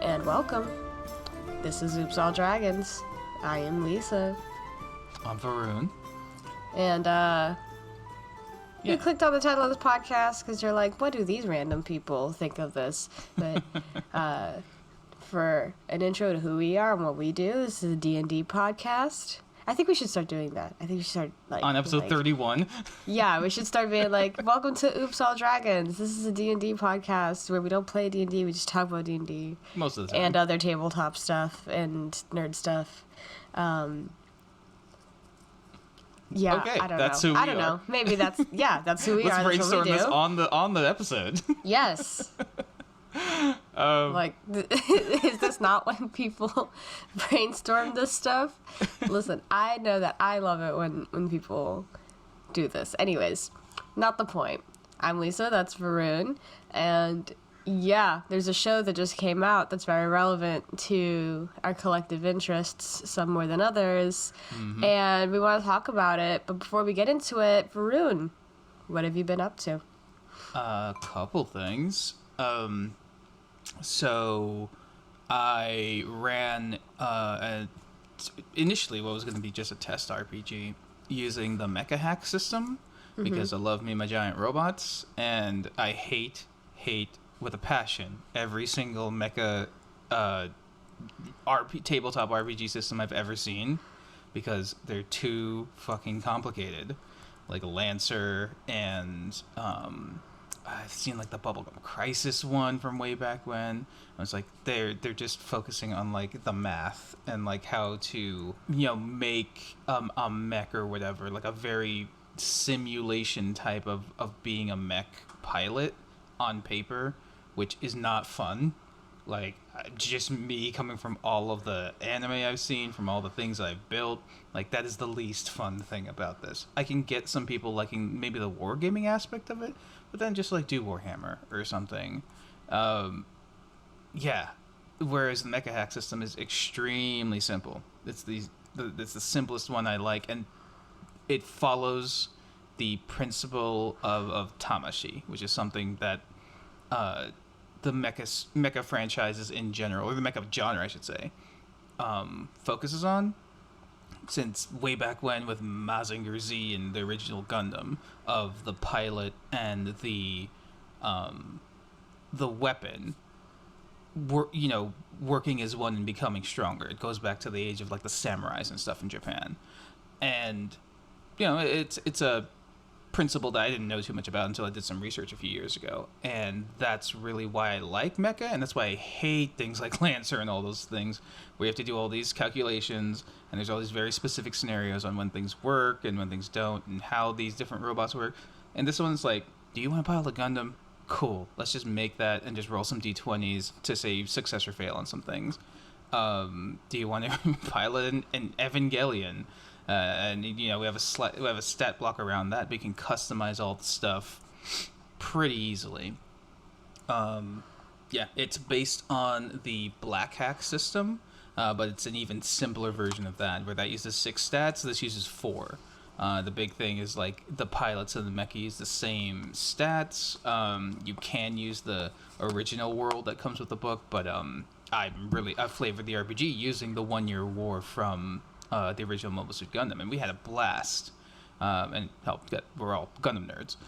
and welcome. This is Oops All Dragons. I am Lissa. I'm Varun. And, you clicked on the title of this podcast because you're like, what do these random people think of this? But, for an intro to who we are and what we do, this is a D&D podcast. I think we should start doing that. I think we should start, on episode 31. Yeah, we should start being like, welcome to Oops All Dragons. This is a D&D podcast where we don't play D&D, we just talk about D&D. Most of the time. And other tabletop stuff and nerd stuff. Yeah, okay, I don't that's know. who we I don't know. Maybe that's who we are. Let's That's what we brainstorm do. this on the episode. Yes. Is this not when people brainstorm this stuff? Listen, I know that I love it when people do this. Anyways, not the point. I'm Lissa, that's Varun, and yeah, there's a show that just came out that's very relevant to our collective interests, some more than others, and we want to talk about it. But before we get into it, Varun, what have you been up to? A couple things. So I ran initially what was going to be just a test RPG using the mecha hack system because I love me my giant robots, and I hate with a passion every single mecha tabletop RPG system I've ever seen because they're too fucking complicated. Like Lancer and I've seen like the Bubblegum Crisis one from way back when. I was like, they're just focusing on like the math and like how to make a mech or whatever, like a very simulation type of being a mech pilot on paper, which is not fun. Like, just me coming from all of the anime I've seen, from all the things I've built, like, that is the least fun thing about this. I can get some people liking maybe the wargaming aspect of it, but then just, like, do Warhammer or something. Yeah. Whereas the Mecha Hack system is extremely simple. It's the simplest one I like, and it follows the principle of Tamashi, which is something that the mecha franchises in general, or the mecha genre, I should say, focuses on since way back when with Mazinger Z and the original Gundam, of the pilot and the weapon working as one and becoming stronger. It goes back to the age of like the samurais and stuff in Japan, and it's a principle that I didn't know too much about until I did some research a few years ago, and that's really why I like mecha, and that's why I hate things like Lancer and all those things where you have to do all these calculations, and there's all these very specific scenarios on when things work and when things don't, and how these different robots work. And this one's like, do you want to pilot a Gundam? Cool, let's just make that and just roll some d20s to say success or fail on some things. Do you want to pilot an Evangelion? And we have a stat block around that. We can customize all the stuff pretty easily. It's based on the Black Hack system, but it's an even simpler version of that, where that uses 6 stats. This uses 4. The big thing is like the pilots and the mecha use the same stats. You can use the original world that comes with the book, but I flavored the RPG using the 1 Year War from the original Mobile Suit Gundam, and we had a blast. And we're all Gundam nerds,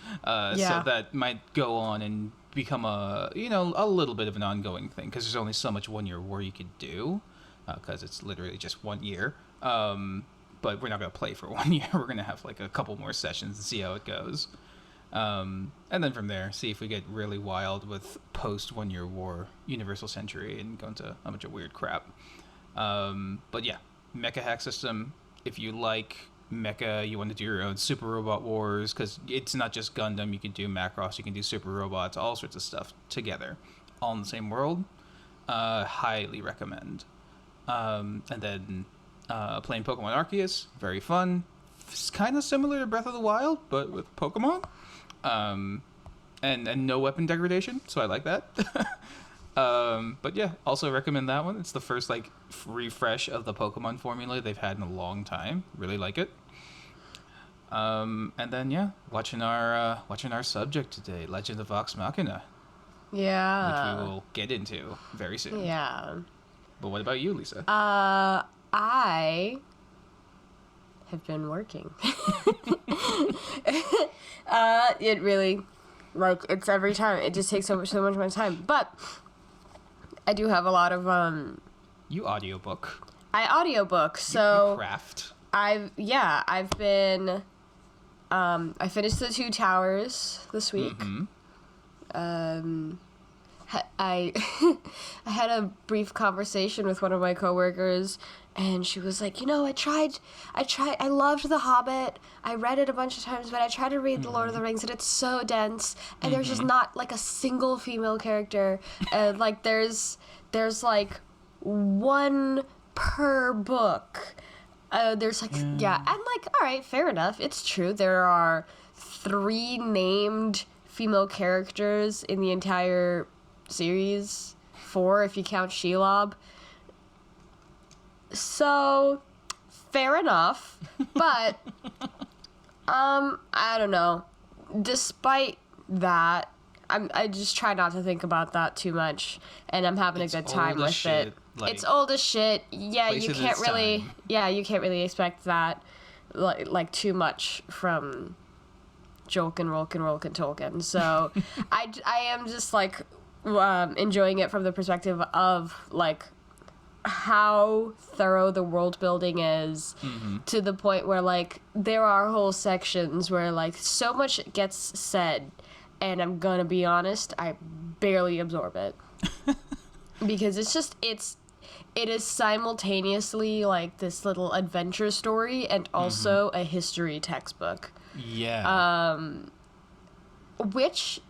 so that might go on and become a little bit of an ongoing thing, because there's only so much 1 Year War you could do, because it's literally just 1 year. But we're not gonna play for 1 year. We're gonna have like a couple more sessions and see how it goes, and then from there see if we get really wild with post 1 Year War Universal Century and go into a bunch of weird crap. But yeah. Mecha hack system. If you like mecha, you want to do your own Super Robot Wars, because it's not just Gundam. You can do Macross, you can do Super Robots, all sorts of stuff together, all in the same world. Highly recommend. And then playing Pokemon Arceus, very fun. It's kind of similar to Breath of the Wild, but with Pokemon. And no weapon degradation, so I like that. But yeah, also recommend that one. It's the first like refresh of the Pokemon formula they've had in a long time. Really like it. And then watching our subject today, Legend of Vox Machina. Yeah. which we will get into very soon. Yeah. But what about you, Lisa? I have been working. It really, like, it's every time. It just takes so much of my time. But I do have a lot of, You audiobook. I audiobook, so... You craft. I've been, I finished The Two Towers this week. Mm-hmm. I I had a brief conversation with one of my coworkers, and she was like, I loved The Hobbit. I read it a bunch of times, but I tried to read The Lord of the Rings, and it's so dense, and there's just not, like, a single female character, and, like, there's like, one per book. There's, like, yeah, I'm like, all right, fair enough, it's true, there are 3 named female characters in the entire series, 4 if you count Shelob. So, fair enough, but, I don't know. Despite that, I just try not to think about that too much, and I'm having a good time with it. Like, it's old as shit. Yeah, you can't really. Time. Yeah, you can't really expect that, like too much from Jolkin, Tolkien. So, I am just like enjoying it from the perspective of like how thorough the world building is, to the point where like there are whole sections where like so much gets said, and I'm gonna be honest, I barely absorb it. Because it is simultaneously like this little adventure story and also a history textbook. Yeah. Which,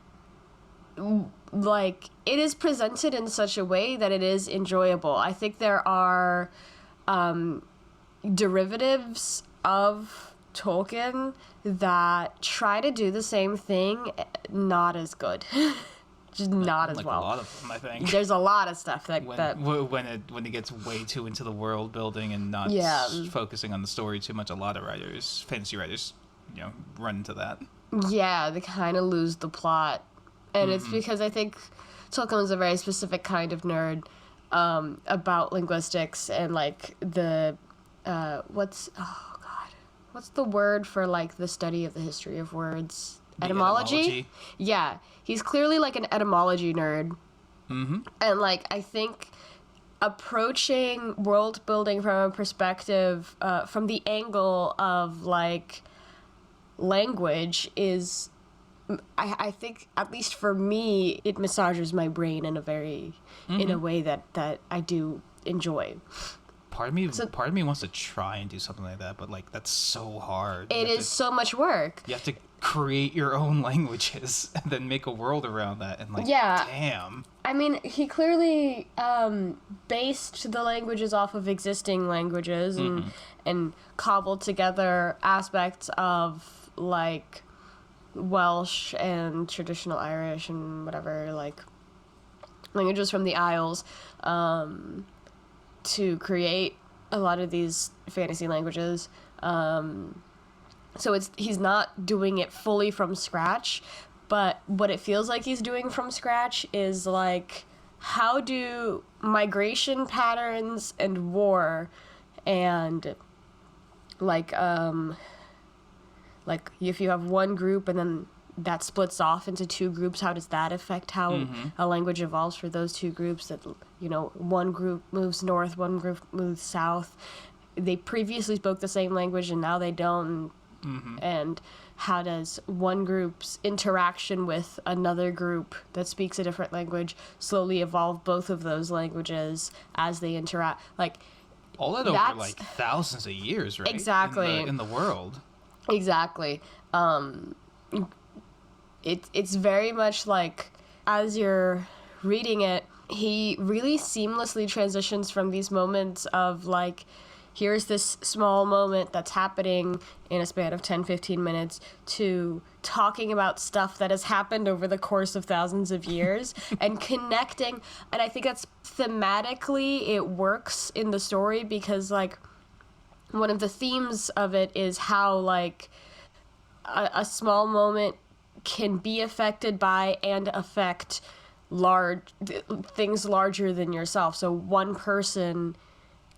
like, it is presented in such a way that it is enjoyable. I think there are derivatives of Tolkien that try to do the same thing, not as good. Just not as like well. A lot of them, I think. There's a lot of stuff that when it gets way too into the world building and not focusing on the story too much, a lot of writers, fantasy writers, run into that. Yeah, they kind of lose the plot, and it's because I think Tolkien is a very specific kind of nerd about linguistics and like the what's the word for like the study of the history of words? Etymology? Yeah, he's clearly like an etymology nerd. And like I think approaching world building from a perspective from the angle of like language is, I think, at least for me, it massages my brain in a very in a way that I do enjoy. Part of me wants to try and do something like that, but like that's so hard. It is so much work. You have to create your own languages and then make a world around that, and like, damn. I mean, he clearly based the languages off of existing languages and cobbled together aspects of like Welsh and traditional Irish and whatever, like languages from the Isles, to create a lot of these fantasy languages. So he's not doing it fully from scratch, but what it feels like he's doing from scratch is like, how do migration patterns and war and like if you have one group and then that splits off into 2 groups, how does that affect how a language evolves for those 2 groups? That, one group moves north, one group moves south. They previously spoke the same language and now they don't. And how does one group's interaction with another group that speaks a different language slowly evolve both of those languages as they interact? Like, all that over like thousands of years, right? Exactly. In the world. Exactly. It's very much like, as you're reading it, he really seamlessly transitions from these moments of like, here's this small moment that's happening in a span of 10-15 minutes, to talking about stuff that has happened over the course of thousands of years and connecting. And I think that's thematically it works in the story, because like one of the themes of it is how like a small moment can be affected by and affect things larger than yourself. So one person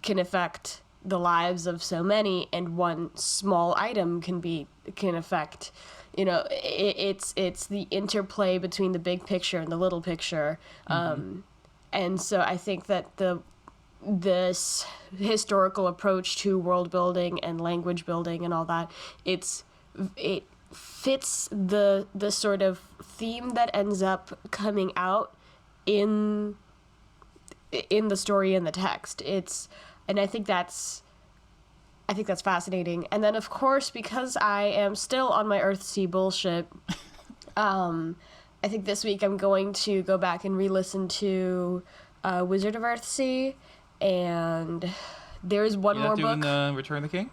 can affect the lives of so many, and one small item can affect, it's the interplay between the big picture and the little picture. And so I think that this historical approach to world building and language building and all that, it fits the sort of theme that ends up coming out in the story and the text. And I think that's fascinating. And then of course, because I am still on my Earthsea bullshit, I think this week I'm going to go back and re-listen to Wizard of Earthsea, and there's one more book. You're not doing Return of the King?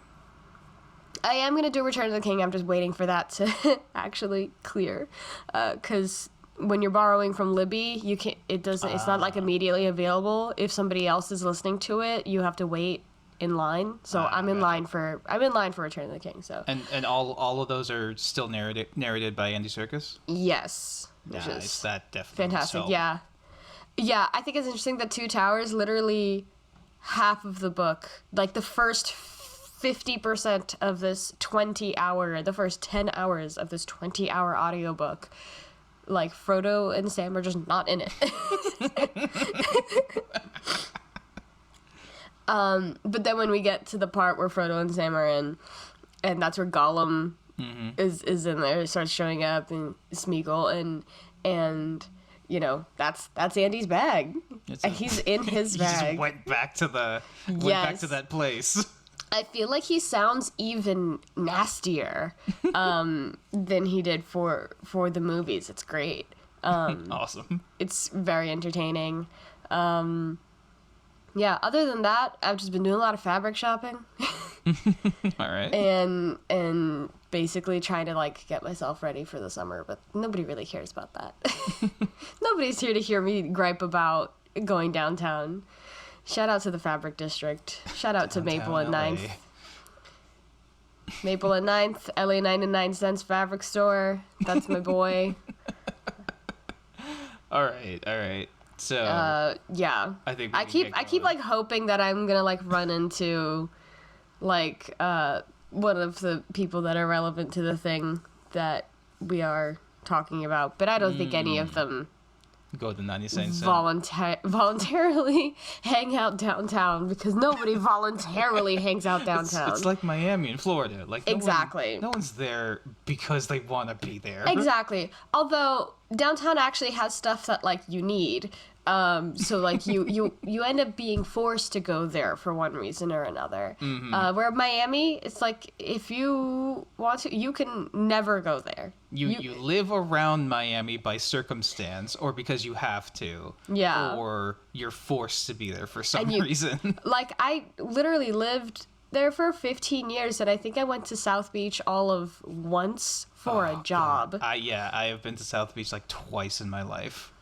I am going to do Return of the King. I'm just waiting for that to actually clear, because when you're borrowing from Libby, you can't. It's not like immediately available. If somebody else is listening to it, you have to wait in line. So I'm in line for Return of the King. So and all of those are still narrated by Andy Serkis? Yes. Which is that definitely fantastic. Yeah, I think it's interesting that Two Towers, literally half of the book, like the first 50% of this 20-hour, the first 10 hours of this 20-hour audiobook, like Frodo and Sam are just not in it. But then when we get to the part where Frodo and Sam are in, and that's where Gollum is in there, starts showing up, and Smeagol, and that's Andy's bag. He's in his bag. He just went back to that place. I feel like he sounds even nastier than he did for the movies. It's great. Awesome. It's very entertaining. Yeah, other than that, I've just been doing a lot of fabric shopping. All right. And basically trying to get myself ready for the summer, but nobody really cares about that. Nobody's here to hear me gripe about going downtown. Shout out to the Fabric District. Shout out to Maple and 9th. Maple and 9th, LA 99 cents fabric store. That's my boy. All right. So yeah. I think I keep hoping that I'm gonna run into one of the people that are relevant to the thing that we are talking about, but I don't think any of them go to 90 cents voluntarily hang out downtown, because nobody voluntarily hangs out downtown. It's like Miami in Florida. Exactly. No one's there because they want to be there. Exactly. Although downtown actually has stuff that you need. So you end up being forced to go there for one reason or another. Where Miami, it's if you want to, you can never go there. You live around Miami by circumstance, or because you have to. Yeah. Or you're forced to be there for some reason. I literally lived there for 15 years, and I think I went to South Beach all of once for a job. I have been to South Beach twice in my life.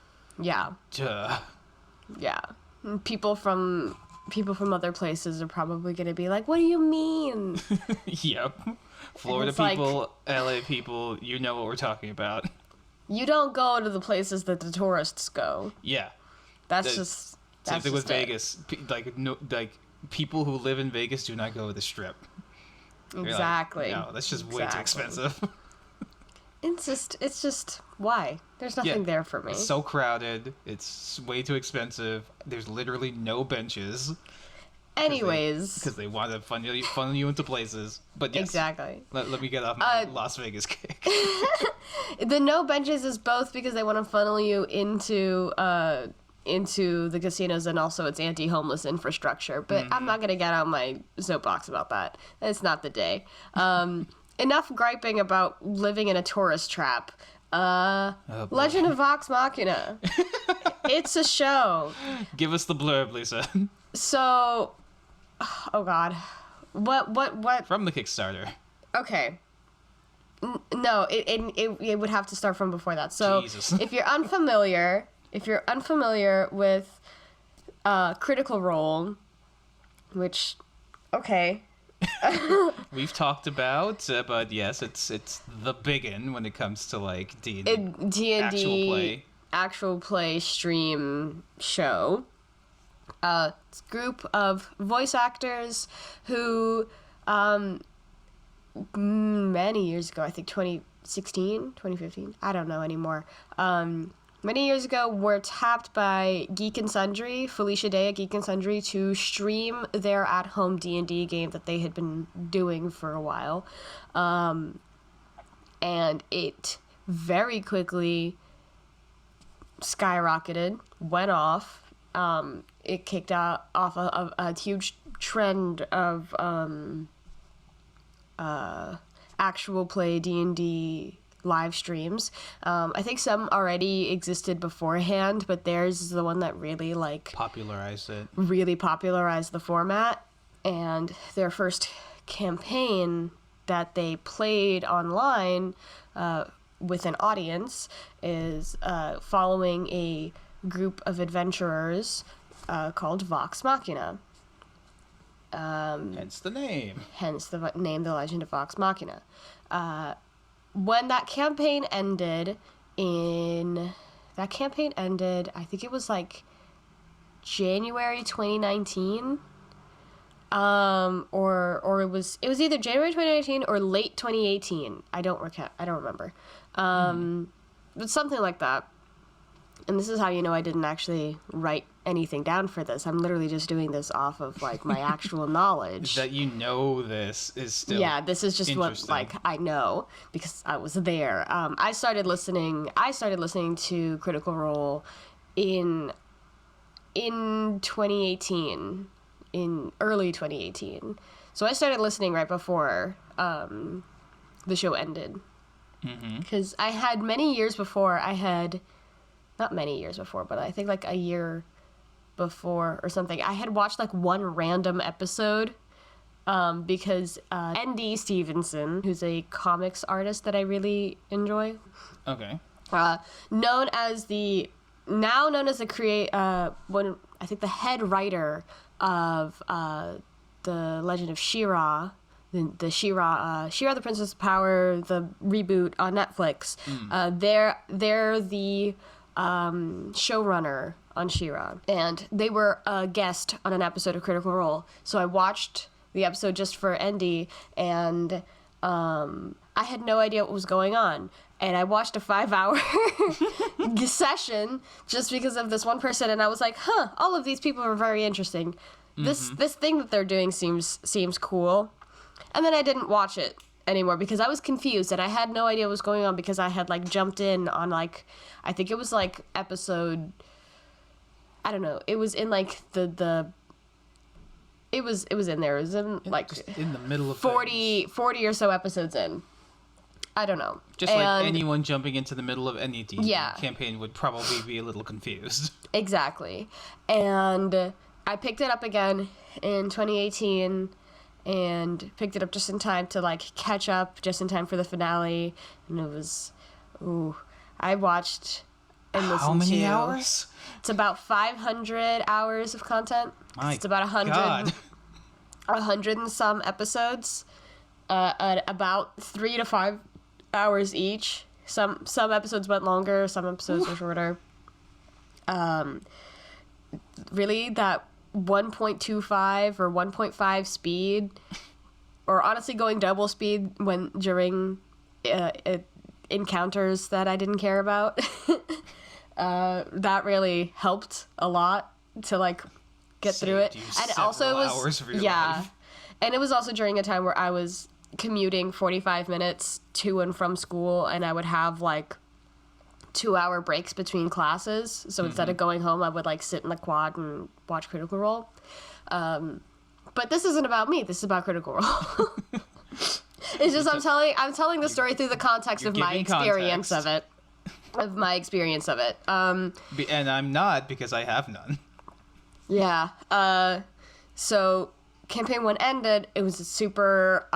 Yeah. Duh. Yeah. People from other places are probably going to be like, what do you mean? Yep. Florida people, LA people, you know what we're talking about. You don't go to the places that the tourists go. Yeah. That's just same thing with Vegas. People who live in Vegas do not go to the Strip. Exactly. No, that's just way too expensive. It's just why? There's nothing there for me. It's so crowded. It's way too expensive. There's literally no benches. Anyways. Because they want to funnel you into places. But yes. Exactly. Let me get off my Las Vegas kick. The no benches is both because they want to funnel you into the casinos, and also it's anti-homeless infrastructure. But I'm not going to get on my soapbox about that. It's not the day. Enough griping about living in a tourist trap. Legend of Vox Machina. It's a show. Give us the blurb, Lissa. So, oh god, what? From the Kickstarter. Okay. No, it would have to start from before that. So, Jesus. if you're unfamiliar with Critical Role, which, okay. We've talked about, but yes, it's the biggin when it comes to D&D actual play. actual play stream show. It's a group of voice actors who, many years ago, I think 2016, 2015, I don't know anymore, many years ago were tapped by Geek and Sundry, Felicia Day at Geek and Sundry, to stream their at-home D&D game that they had been doing for a while. And it very quickly skyrocketed, went off. It kicked off a huge trend of actual play D&D live streams. I think some already existed beforehand, but theirs is the one that really popularized it. Really popularized the format. And their first campaign that they played online with an audience is following a group of adventurers called Vox Machina. Hence the name. Hence the name, The Legend of Vox Machina. When that campaign ended, I think it was January 2019. Or it was either January 2019 or late 2018. I don't remember. But something like that. And this is how you know I didn't actually write anything down for this. I'm literally just doing this off of my actual knowledge. That you know this is still this is just what I know because I was there. I started listening to Critical Role in 2018. In early 2018. So I started listening right before the show ended. Because I had not many years before, but I think a year before or something, I had watched one random episode because N.D. Stevenson, who's a comics artist that I really enjoy. Okay. Known as the head writer of the Legend of She-Ra, the She-Ra, She-Ra the Princess of Power, the reboot on Netflix. They're the showrunner on She-Ra, and they were a guest on an episode of Critical Role. So I watched the episode just for Andy, and I had no idea what was going on. And I watched a 5-hour session just because of this one person, and I was like, all of these people are very interesting. This thing that they're doing seems cool. And then I didn't watch it anymore because I was confused and I had no idea what was going on because I had jumped in on I think it was episode, I don't know, it was in the it was in there. It was in in the middle of 40 or so episodes in. I don't know. Just anyone jumping into the middle of any D&D campaign would probably be a little confused. Exactly. And I picked it up again in 2018 and picked it up just in time to catch up just in time for the finale. And it was, I watched and listened to. How many hours? It's about 500 hours of content. It's about 100 and some episodes. At about 3 to 5 hours each. Some episodes went longer, some episodes were shorter. Really, that 1.25 or 1.5 speed, or honestly going double speed during encounters that I didn't care about, that really helped a lot to get through it. And also it was life. And it was also during a time where I was commuting 45 minutes to and from school, and I would have 2-hour breaks between classes. So instead of going home, I would sit in the quad and watch Critical Role. But this isn't about me. This is about Critical Role. It's just I'm telling the story through the context of my experience of it. And I'm not, because I have none. Yeah. So campaign 1 ended. It was a super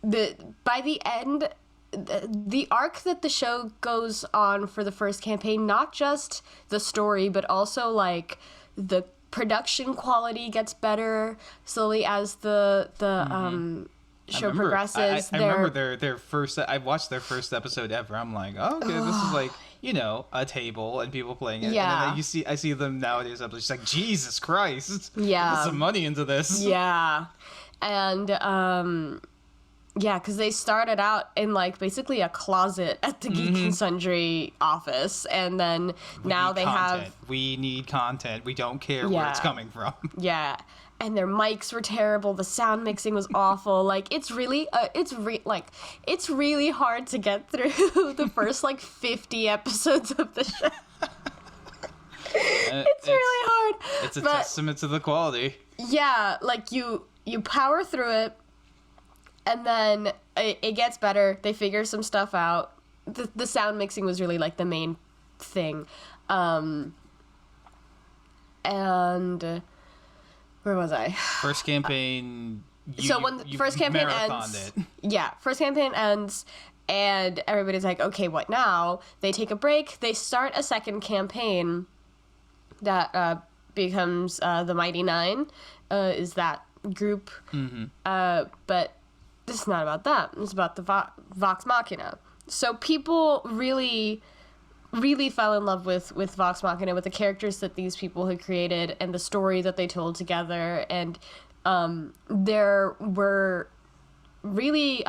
by the end, the arc that the show goes on for the first campaign, not just the story, but also the production quality gets better slowly as the show progresses. I remember their first. I watched their first episode ever. I'm like, oh, okay, this is a table and people playing it. Yeah. And then I see them nowadays. I'm just like, Jesus Christ. Yeah. Put some money into this. Yeah. And, yeah, because they started out in, like, basically a closet at the Geek and Sundry office. And then now they have... We need content. We don't care where it's coming from. Yeah. And their mics were terrible. The sound mixing was awful. Like, it's really hard to get through the first, 50 episodes of the show. It's really hard. It's a testament to the quality. Yeah, you power through it, and then it gets better. They figure some stuff out. The sound mixing was really, the main thing. And... Where was I? First campaign. First campaign ends. Yeah, first campaign ends, and everybody's like, okay, what now? They take a break. They start a second campaign that becomes the Mighty Nine. Is that group? Mm-hmm. But this is not about that. It's about the Vox Machina. So people really fell in love with Vox Machina, with the characters that these people had created and the story that they told together. And there were really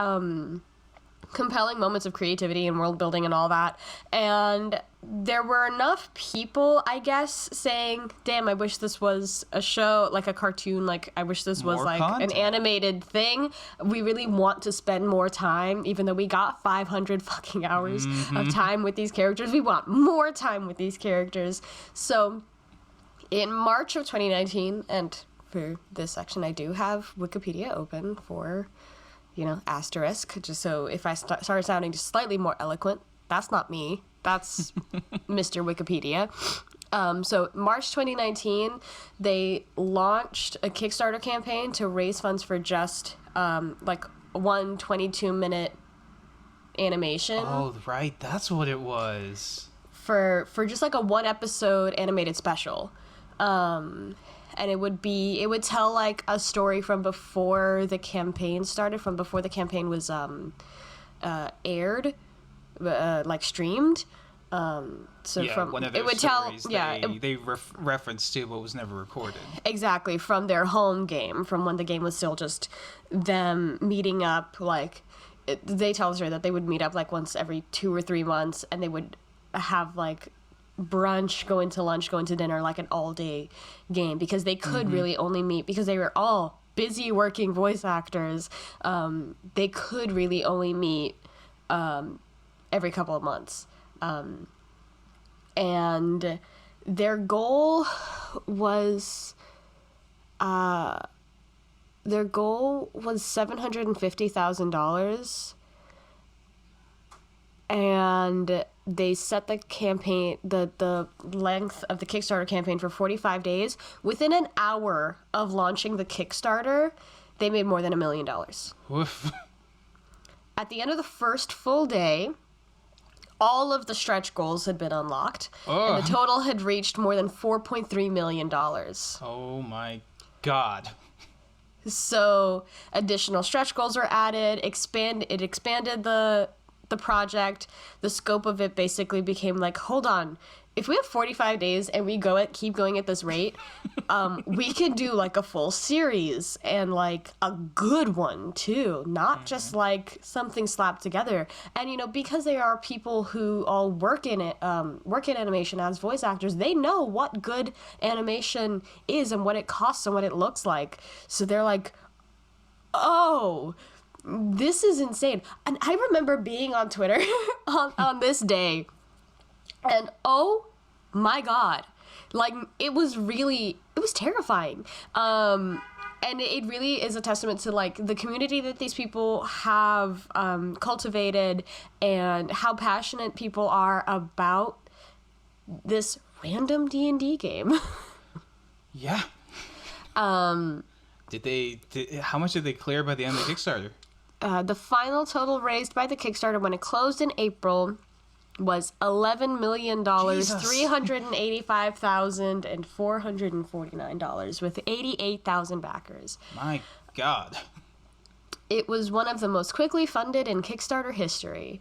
compelling moments of creativity and world building and all that. And there were enough people, I guess, saying, damn, I wish this was a show, like a cartoon, I wish this was an animated thing. We really want to spend more time, even though we got 500 fucking hours of time with these characters. We want more time with these characters. So in March of 2019, and for this section, I do have Wikipedia open for, asterisk, just so if I start sounding just slightly more eloquent, that's not me. That's Mr. Wikipedia. So March 2019, they launched a Kickstarter campaign to raise funds for just one 22-minute animation. Oh, right. That's what it was. For just a one episode animated special. And it would tell a story from before the campaign started, from before the campaign was aired, streamed. They reference to what was never recorded. Exactly, from their home game, from when the game was still just them meeting up. They tell the story that they would meet up once every 2 or 3 months, and they would have brunch, go into lunch, go into dinner, an all-day game, because they could really only meet, because they were all busy working voice actors. They could really only meet every couple of months. And their goal was $750,000, and they set the campaign, the length of the Kickstarter campaign, for 45 days. Within an hour of launching the Kickstarter, they made more than $1 million. Woof. At the end of the first full day, all of the stretch goals had been unlocked, and the total had reached more than $4.3 million. Oh my God. So additional stretch goals were added, it expanded the project. The scope of it basically became hold on, if we have 45 days and we keep going at this rate, we can do a full series, and a good one too, not just something slapped together. And because they are people who all work in animation as voice actors, they know what good animation is and what it costs and what it looks like. So they're oh, this is insane. And I remember being on Twitter on this day, and oh my God, it was terrifying. And it really is a testament to the community that these people have cultivated, and how passionate people are about this random D&D game. Yeah. How much did they clear by the end of the Kickstarter? The final total raised by the Kickstarter when it closed in April was $11,385,449 with 88,000 backers. My God. It was one of the most quickly funded in Kickstarter history.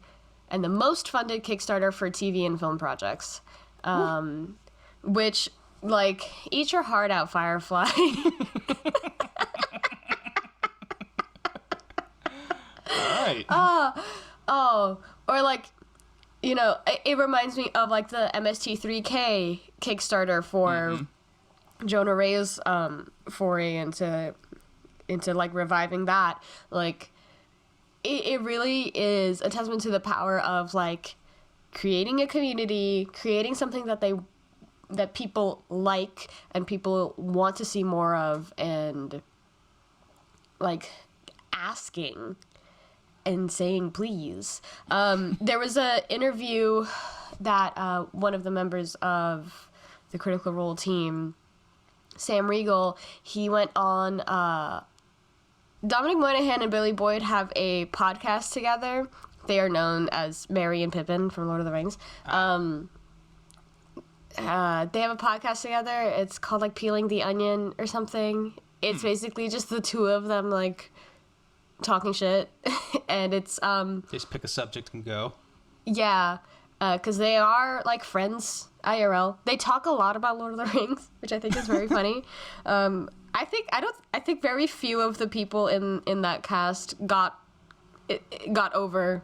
and the most funded Kickstarter for TV and film projects. Which, like, eat your heart out, Firefly. Right. Or like, you know, it reminds me of like the MST3K Kickstarter for Jonah Ray's foray into like reviving that. Like, it really is a testament to the power of like creating a community, creating something that people like and people want to see more of, and like asking and saying please. There was a interview that one of the members of the Critical Role team, Sam Riegel, he went on. Dominic Monaghan and Billy Boyd have a podcast together. They are known as Merry and Pippin from Lord of the Rings. They have a podcast together. It's called like Peeling the Onion or something. It's basically just the two of them like talking shit, and it's They just pick a subject and go. Yeah, because they are like friends IRL. They talk a lot about Lord of the Rings, which I think is very funny. I think very few of the people in that cast got over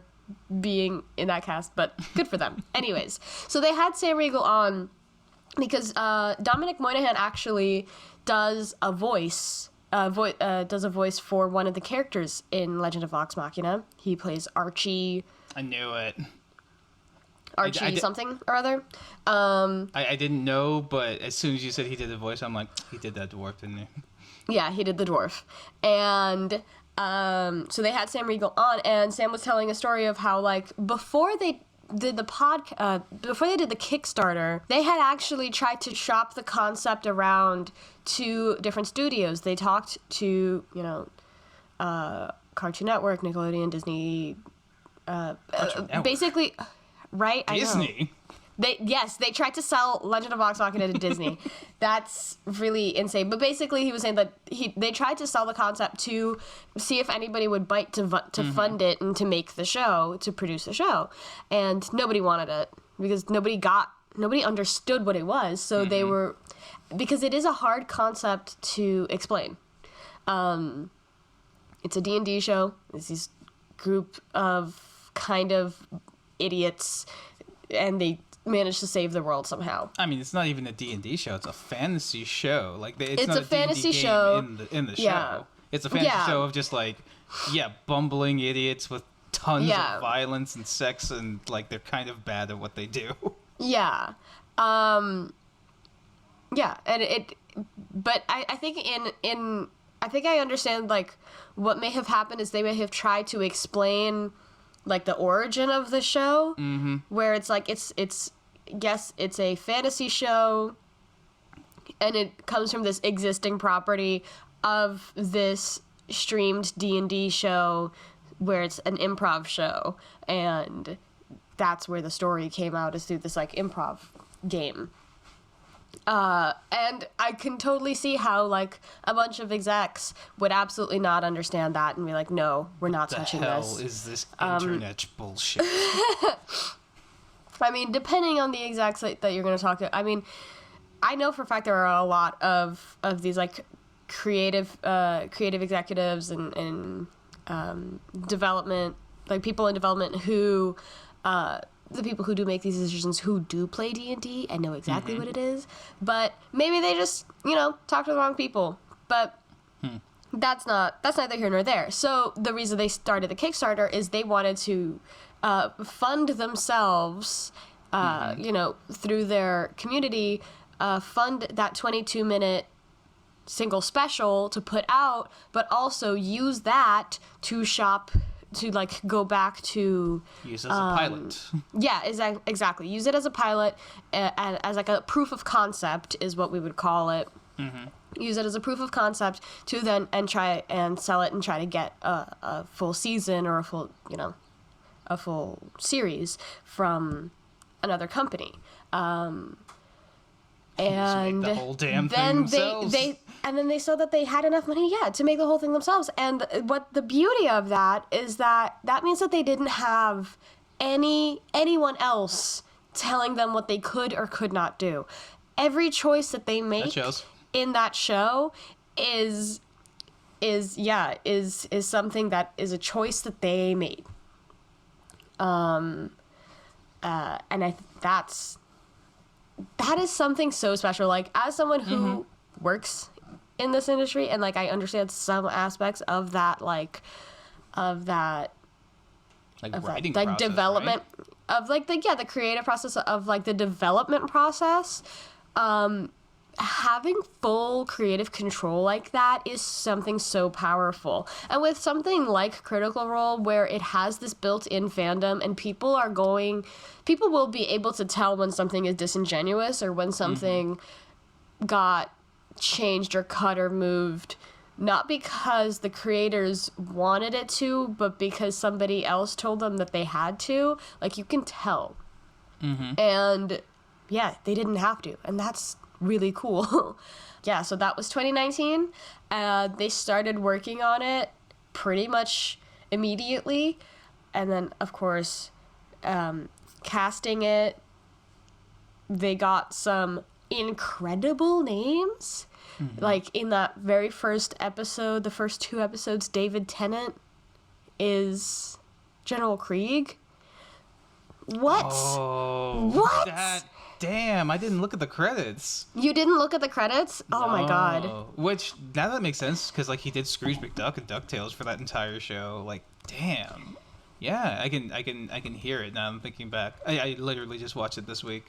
being in that cast, but good for them. Anyways, so they had Sam Riegel on because Dominic Monaghan actually does a voice. Does a voice for one of the characters in Legend of Vox Machina. He plays Archie. I knew it. Archie something or other. I didn't know, but as soon as you said he did the voice, I'm like, he did that dwarf, didn't he? Yeah, he did the dwarf. And so they had Sam Riegel on, and Sam was telling a story of how, like, before they did the Kickstarter, they had actually tried to shop the concept around to different studios. They talked to, you know, Cartoon Network, Nickelodeon, Disney, basically, right? Disney? I know. They tried to sell Legend of Vox Machina to Disney. That's really insane. But basically, he was saying that they tried to sell the concept to see if anybody would bite to fund it and to make the show, to produce the show. And nobody wanted it because nobody understood what it was. So they were, because it is a hard concept to explain. It's a D&D show. It's this group of kind of idiots, and they managed to save the world somehow. I mean, it's not even a D&D show. It's a fantasy show. Like, it's not a fantasy D&D show in the show. Yeah. It's a fantasy show of just like, bumbling idiots with tons of violence and sex, and like they're kind of bad at what they do. Yeah. And but I think I think I understand like what may have happened is they may have tried to explain like the origin of the show, where it's like it's a fantasy show, and it comes from this existing property of this streamed D&D show, where it's an improv show, and that's where the story came out, is through this like improv game. And I can totally see how like a bunch of execs would absolutely not understand that and be like, no, we're not touching this. What the hell is this internet bullshit? I mean, depending on the execs that you're going to talk to, I mean, I know for a fact there are a lot of these like creative executives and development, like people in development who, the people who do make these decisions who do play D&D and know exactly what it is, but maybe they just, you know, talk to the wrong people. But that's neither here nor there. So the reason they started the Kickstarter is they wanted to fund themselves, you know, through their community, fund that 22-minute single special to put out, but also use that to shop, to like go back to use as a pilot. Yeah, exactly. Use it as a pilot, as like a proof of concept is what we would call it. Use it as a proof of concept to then try and sell it and try to get a full season or a full series from another company. And make the whole damn then thing themselves. they saw that they had enough money, to make the whole thing themselves. And what the beauty of that is that means that they didn't have anyone else telling them what they could or could not do. Every choice that they make in that show is something that is a choice that they made. And that is something so special. Like, as someone who works in this industry, and like I understand some aspects of that, writing like process, development, right? of like the creative process of like the development process. Having full creative control like that is something so powerful. And with something like Critical Role, where it has this built-in fandom, and people will be able to tell when something is disingenuous or when something got changed or cut or moved, not because the creators wanted it to, but because somebody else told them that they had to. Like, you can tell. And yeah, they didn't have to, and that's really cool. Yeah, so that was 2019. They started working on it pretty much immediately, and then of course casting it, they got some incredible names. Like, in that very first episode, the first 2 episodes, David Tennant is General Krieg. What? Oh, What? Damn, I didn't look at the credits. You didn't look at the credits? Oh my god. Which, now that makes sense, because like he did Scrooge McDuck and DuckTales for that entire show. Like, damn. Yeah, I can hear it now. I'm thinking back. I literally just watched it this week.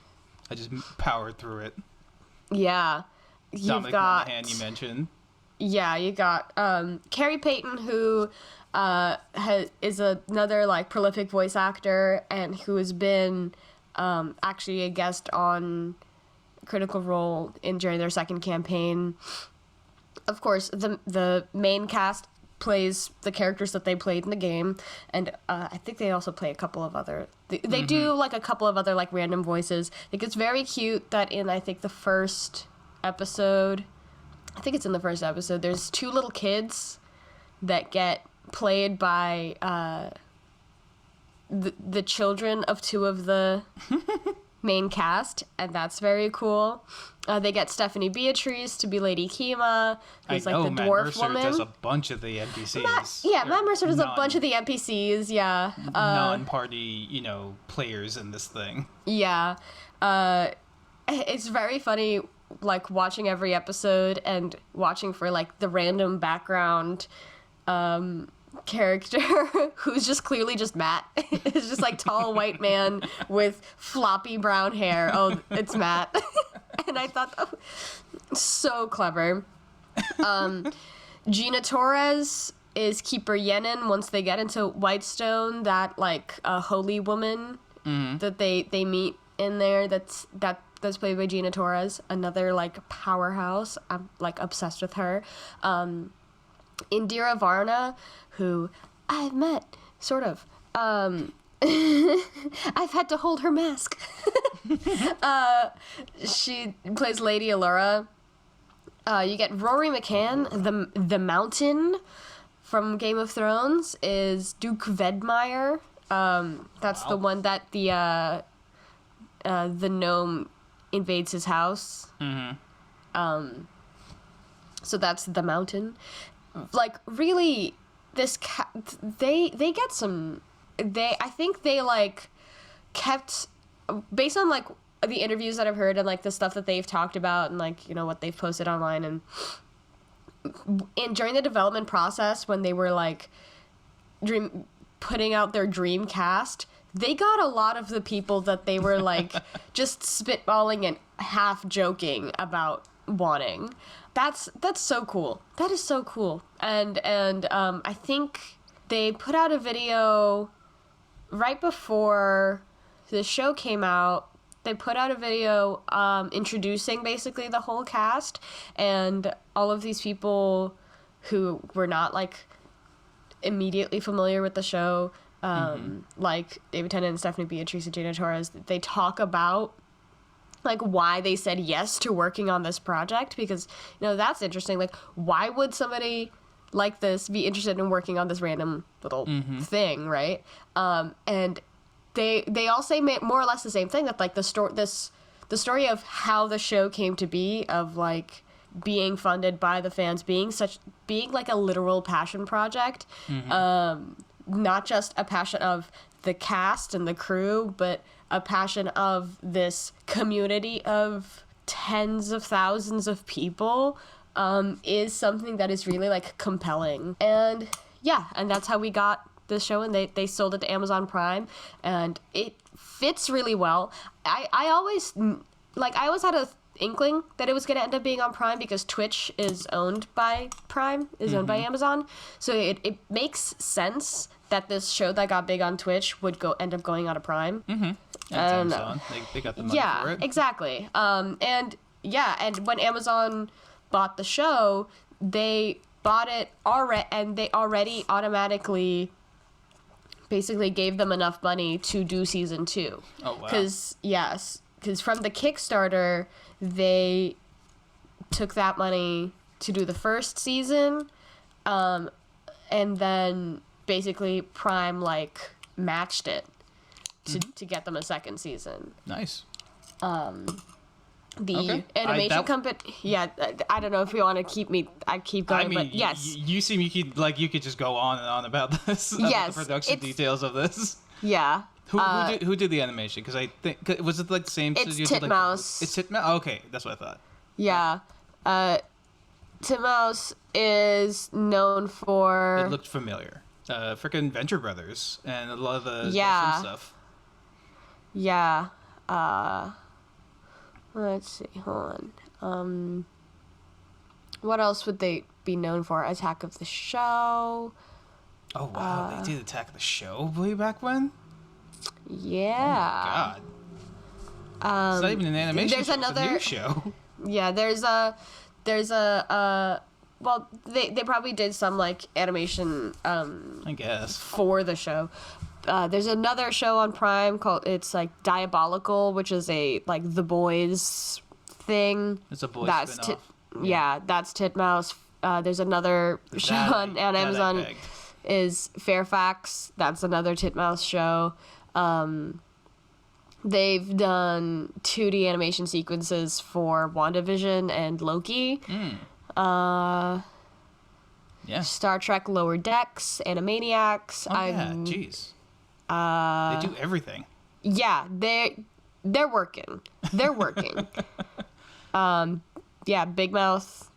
I just powered through it. Yeah. Dominic Monaghan, you mentioned. Yeah, you got Carrie Payton, who is another like prolific voice actor, and who has been actually a guest on Critical Role during their second campaign. Of course, the main cast plays the characters that they played in the game, and I think they also play a couple of other. They do like a couple of other like random voices. I think it's very cute that in the first episode, I think it's in the first episode, there's 2 little kids that get played by the children of 2 of the main cast, and that's very cool. They get Stephanie Beatrice to be Lady Kima, who's like the Matt dwarf Mercer woman. does a bunch of the NPCs. Matt Mercer does a bunch of the NPCs, yeah. Non-party, players in this thing. Yeah. It's very funny, like, watching every episode and watching for, like, the random background character who's just clearly just Matt. It's just, like, tall white man with floppy brown hair. Oh, it's Matt. And I thought that was so clever. Gina Torres is Keeper Yenin once they get into Whitestone, that, like, holy woman that they meet in there that's played by Gina Torres, another, like, powerhouse. I'm, like, obsessed with her. Indira Varna, who I've met, sort of. I've had to hold her mask. She plays Lady Allura. You get Rory McCann, the Mountain from Game of Thrones, is Duke Vedmeyer. That's the one that the gnome invades his house. So that's the Mountain. Like, really, they get some. I think they, like, kept, based on, like, the interviews that I've heard and, like, the stuff that they've talked about and, like, what they've posted online, and during the development process, when they were, like, putting out their dream cast, they got a lot of the people that they were, like, just spitballing and half joking about wanting. That's so cool. That is so cool. And I think they put out a video right before the show came out. They put out a video introducing basically the whole cast, and all of these people who were not, like, immediately familiar with the show, like David Tennant and Stephanie Beatrice and Gina Torres. They talk about, like, why they said yes to working on this project, because, that's interesting. Like, why would somebody like this be interested in working on this random little thing, right? And they all say more or less the same thing, that like the story of how the show came to be, of like being funded by the fans, being like a literal passion project, not just a passion of the cast and the crew, but a passion of this community of tens of thousands of people, is something that is really like compelling. And yeah, and that's how we got this show, and they sold it to Amazon Prime, and it fits really well. I always had a inkling that it was going to end up being on Prime, because Twitch is owned by Prime, owned by Amazon, so it makes sense that this show that got big on Twitch would end up going on a Prime. Amazon. They got the money for it. Exactly. And when Amazon bought the show, they bought it already, and they already automatically basically gave them enough money to do season 2. Oh, wow. Because from the Kickstarter, they took that money to do the first season, and then basically Prime like matched it to get them a second season. Nice. The animation company. Yeah, I don't know if you want to keep going, but yes. You seem you could just go on and on about this. Yes, the production details of this. Yeah. Who did the animation? Because I think, was it like the same studio? It's Titmouse. It's Titmouse. Oh, okay, that's what I thought. Yeah. Titmouse is known for. It looked familiar. Frickin' Venture Brothers and a lot of the stuff. Yeah. Let's see. Hold on. What else would they be known for? Attack of the Show. Oh wow, they did Attack of the Show way back when. Yeah. Oh my god. It's not even an animation. There's show, another it's a new show. Yeah, there's a well, they probably did some like animation. I guess for the show. There's another show on Prime called Diabolical, which is a like The Boys thing. It's a boys spin-off. Yeah, that's Titmouse. There's another show on Amazon is Fairfax. That's another Titmouse show. They've done 2D animation sequences for WandaVision and Loki. Yeah. Star Trek Lower Decks, Animaniacs. Oh, yeah, jeez. They do everything. Yeah, they're working. They're working. Yeah, Big Mouth.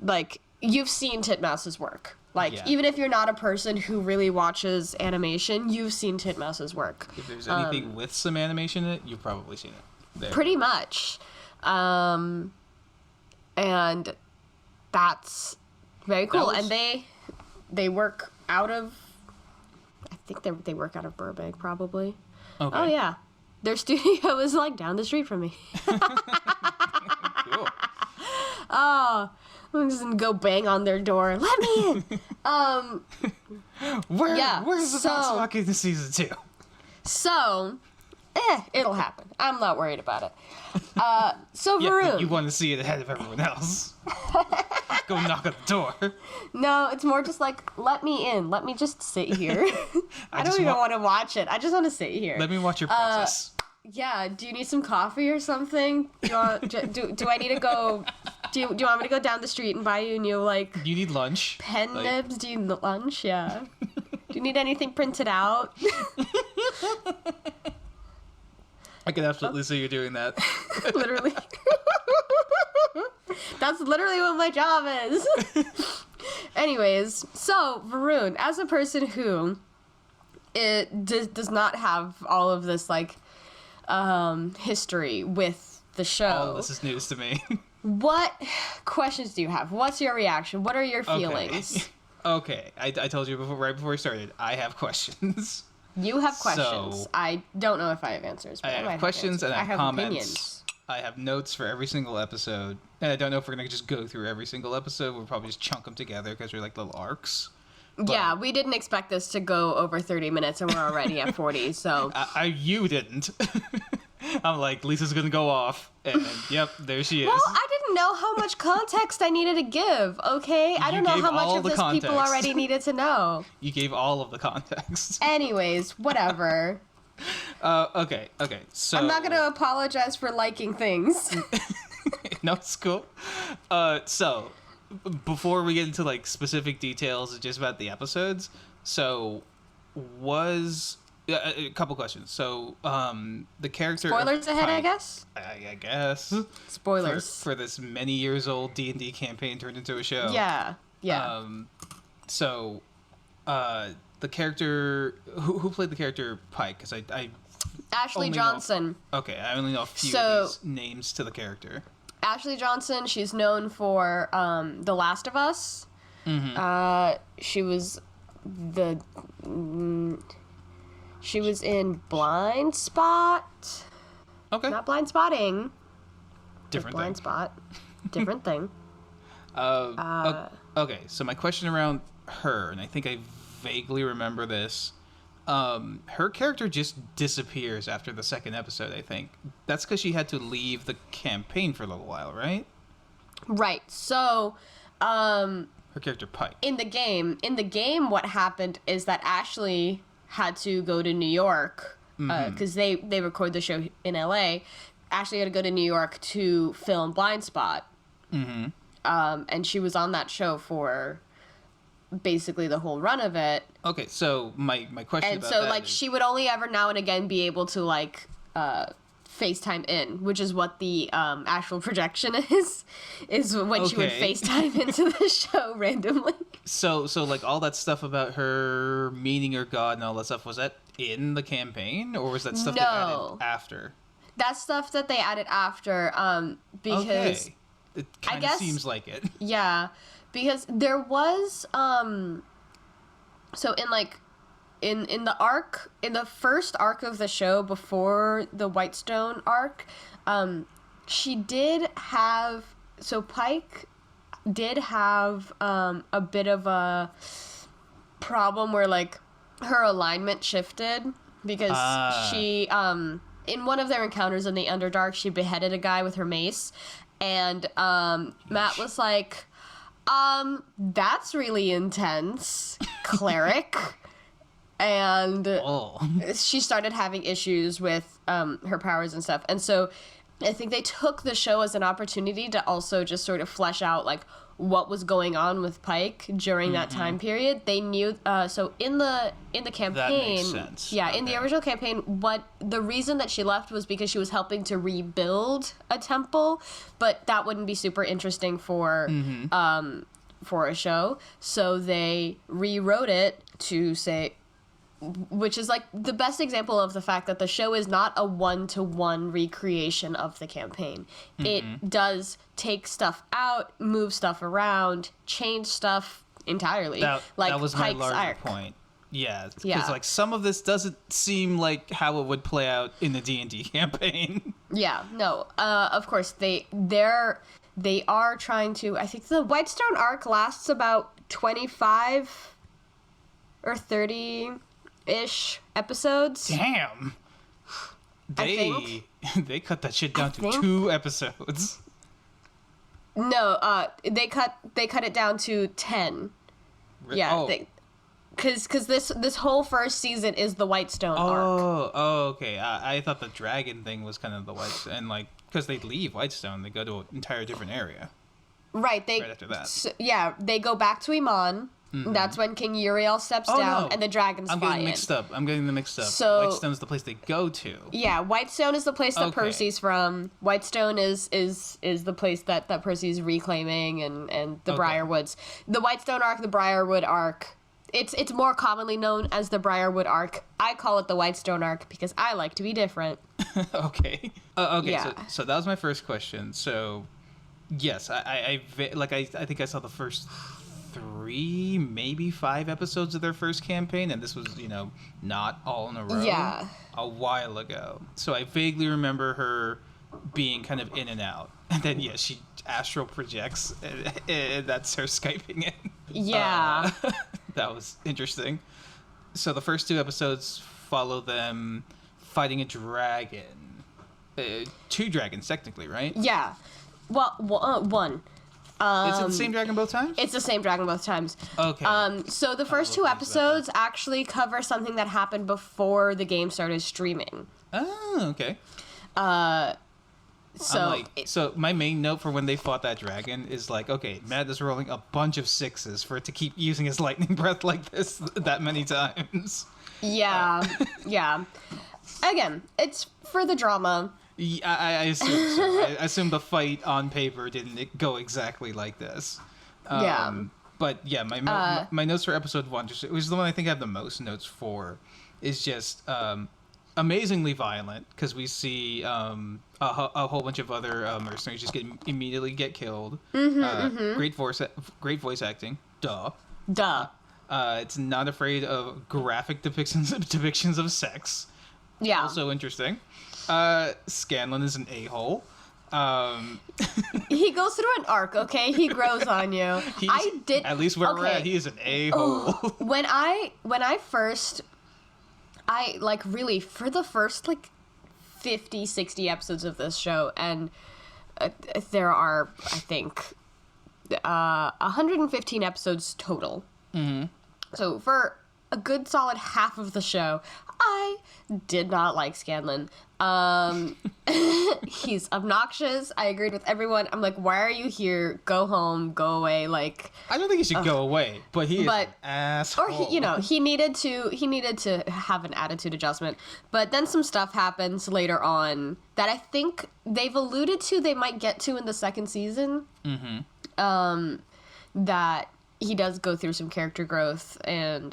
Like, you've seen Titmouse's work. Like, even if you're not a person who really watches animation, you've seen Titmouse's work. If there's anything with some animation in it, you've probably seen it. There. Pretty much. And that's very cool. And they work out of, I think they work out of Burbank, probably. Okay. Oh, yeah. Their studio is, like, down the street from me. Cool. Oh, I'm just gonna go bang on their door. Let me in. Where's the Vox Machina season 2? So, it'll happen. I'm not worried about it. So Varun. You want to see it ahead of everyone else. Go knock on the door. No, it's more just like, let me in. Let me just sit here. I don't even want to watch it. I just want to sit here. Let me watch your process. Yeah, do you need some coffee or something? Do I need to go... Do you want me to go down the street and buy you a new, like... You need lunch. Pen nibs? Do you need lunch? Yeah. Do you need anything printed out? I can absolutely see you doing that. Literally. That's literally what my job is. Anyways, so, Varun, as a person who does not have all of this, like, history with the show... All this is news to me. What questions do you have? What's your reaction? What are your feelings? Okay. I told you right before we started, I have questions. You have questions. So, I don't know if I have answers. But I have questions and I have comments. Opinions. I have notes for every single episode. And I don't know if we're going to just go through every single episode. We'll probably just chunk them together because they're like little arcs. But yeah, we didn't expect this to go over 30 minutes and we're already at 40, so... You didn't. I'm like, Lisa's gonna go off, and yep, there she is. Well, I didn't know how much context I needed to give, okay? I don't know how much of this people already needed to know. You gave all of the context. Anyways, whatever. Okay. So I'm not going to apologize for liking things. no, it's cool. So before we get into like specific details just about the episodes, so was a couple questions. So the character Spoilers of ahead, I Pike, guess. I guess Spoilers for this many years old D&D campaign turned into a show. Yeah. So the character who played the character Pike, because I Ashley only Johnson. Okay, I only know a few of these names to the character. Ashley Johnson, she's known for The Last of Us. She was she was in Blind Spot. Okay. Not Blind Spotting. Different Blind thing. Spot. Different thing. Okay, so my question around her, and I think I vaguely remember this. Her character just disappears after the second episode, I think. That's because she had to leave the campaign for a little while, right? Right. So, her character Pike. in the game, what happened is that Ashley had to go to New York because they record the show in LA. Ashley had to go to New York to film Blind Spot. And she was on that show for basically the whole run of it. Okay, so my question And about so, that like, is, she would only ever now and again be able to, like, FaceTime in, which is what the actual projection is when she would Okay. FaceTime into the show randomly. So like all that stuff about her meeting her god and all that stuff, was that in the campaign, or was that stuff they added after? That's stuff that they added after, because... Okay. It kind of guess- seems like it. Yeah, because there was, so in, like, in the arc, in the first arc of the show before the Whitestone arc, she did have, so Pike did have, a bit of a problem where, like, her alignment shifted because she, in one of their encounters in the Underdark, she beheaded a guy with her mace, and, Matt was like, that's really intense, cleric. And she started having issues with her powers and stuff. And so I think they took the show as an opportunity to also just sort of flesh out, like, what was going on with Pike during that time period. They knew, so in the campaign, That makes sense. yeah, in the original campaign, the reason that she left was because she was helping to rebuild a temple, but that wouldn't be super interesting for a show. So they rewrote it to say, which is like the best example of the fact that the show is not a one-to-one recreation of the campaign. It does take stuff out, move stuff around, change stuff entirely. That was my Pike's larger arc. point. Yeah, because Yeah. like some of this doesn't seem like how it would play out in the D&D campaign. Yeah, no. Of course, they are trying to. I think the Whitestone arc lasts about 25 or 30-ish episodes. Damn. I They cut that shit down to think- 2 episodes. No, they cut it down to 10. Yeah, Oh. because this whole first season is the Whitestone arc. Okay. I thought the dragon thing was kind of the Whitestone, and like because they leave Whitestone, they go to an entire different area. Right. Right after that. Yeah, they go back to Iman. That's when King Uriel steps down, no. and the dragons I'm fly getting in. mixed up. I'm getting them mixed up. So- Whitestone's the place they go to. Yeah, Whitestone is the place that Okay. Percy's from. Whitestone is the place that Percy's reclaiming, and the Okay. Briarwoods. The Whitestone arc, the Briarwood arc. It's more commonly known as the Briarwood arc. I call it the Whitestone arc because I like to be different. Okay. Okay. Yeah. So that was my first question. So, yes, I think I saw the first 3, maybe 5 episodes of their first campaign, and this was, not all in a row. Yeah. A while ago. So I vaguely remember her being kind of in and out, and then she astral projects, and that's her Skyping in. Yeah. That was interesting. So the first 2 episodes follow them fighting a dragon. 2 dragons, technically, right? Yeah. Well, one. Is it the same dragon both times? It's the same dragon both times. Okay. So the first two episodes actually cover something that happened before the game started streaming. Oh, okay. So so my main note for when they fought that dragon is like, okay, Matt is rolling a bunch of 6s for it to keep using his lightning breath like this that many times. Yeah, yeah. Again, it's for the drama. Yeah, I assume so. I assume the fight on paper didn't go exactly like this. Yeah. But yeah, my notes for episode 1, which is the one I think I have the most notes for, is just amazingly violent, because we see a whole bunch of other mercenaries just immediately get killed. Great voice acting. Duh. It's not afraid of graphic depictions of sex. Yeah. Also interesting. Scanlan is an a-hole. He goes through an arc, okay? He grows on you. At least where we're at, he is an a-hole. When I first, really, for the first, 50, 60 episodes of this show, and there are, I think, 115 episodes total. Mm-hmm. So for a good solid half of the show, I did not like Scanlan. He's obnoxious. I agreed with everyone. I'm like, why are you here? Go home. Go away. I don't think he should go away, but he is an asshole. Or he needed to have an attitude adjustment. But then some stuff happens later on that I think they've alluded to. They might get to in the second season. Mm-hmm. That he does go through some character growth, and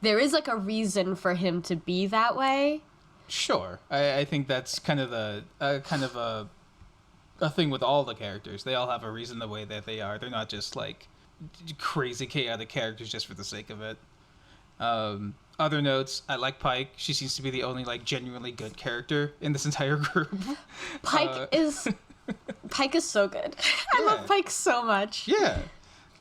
there is a reason for him to be that way. Sure, I think that's kind of a thing with all the characters. They all have a reason the way that they are. They're not just crazy chaotic characters just for the sake of it. Other notes, I like Pike. She seems to be the only genuinely good character in this entire group. Pike is so good. I love Pike so much. Yeah.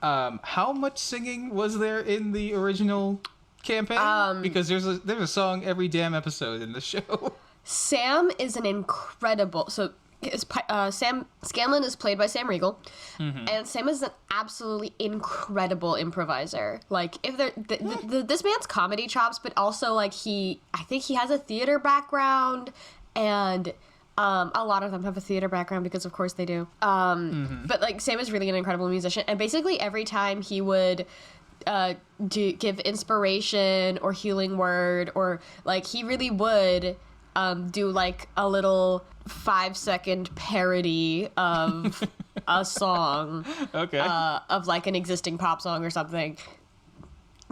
How much singing was there in the original campaign? Because there's a song every damn episode in the show. Sam is an incredible. So, Scanlan is played by Sam Riegel, and Sam is an absolutely incredible improviser. If this man's comedy chops, but also I think he has a theater background, and a lot of them have a theater background because of course they do. But Sam is really an incredible musician, and basically every time he would give inspiration or healing word, or he really would do a little 5-second parody of a song, okay, of an existing pop song or something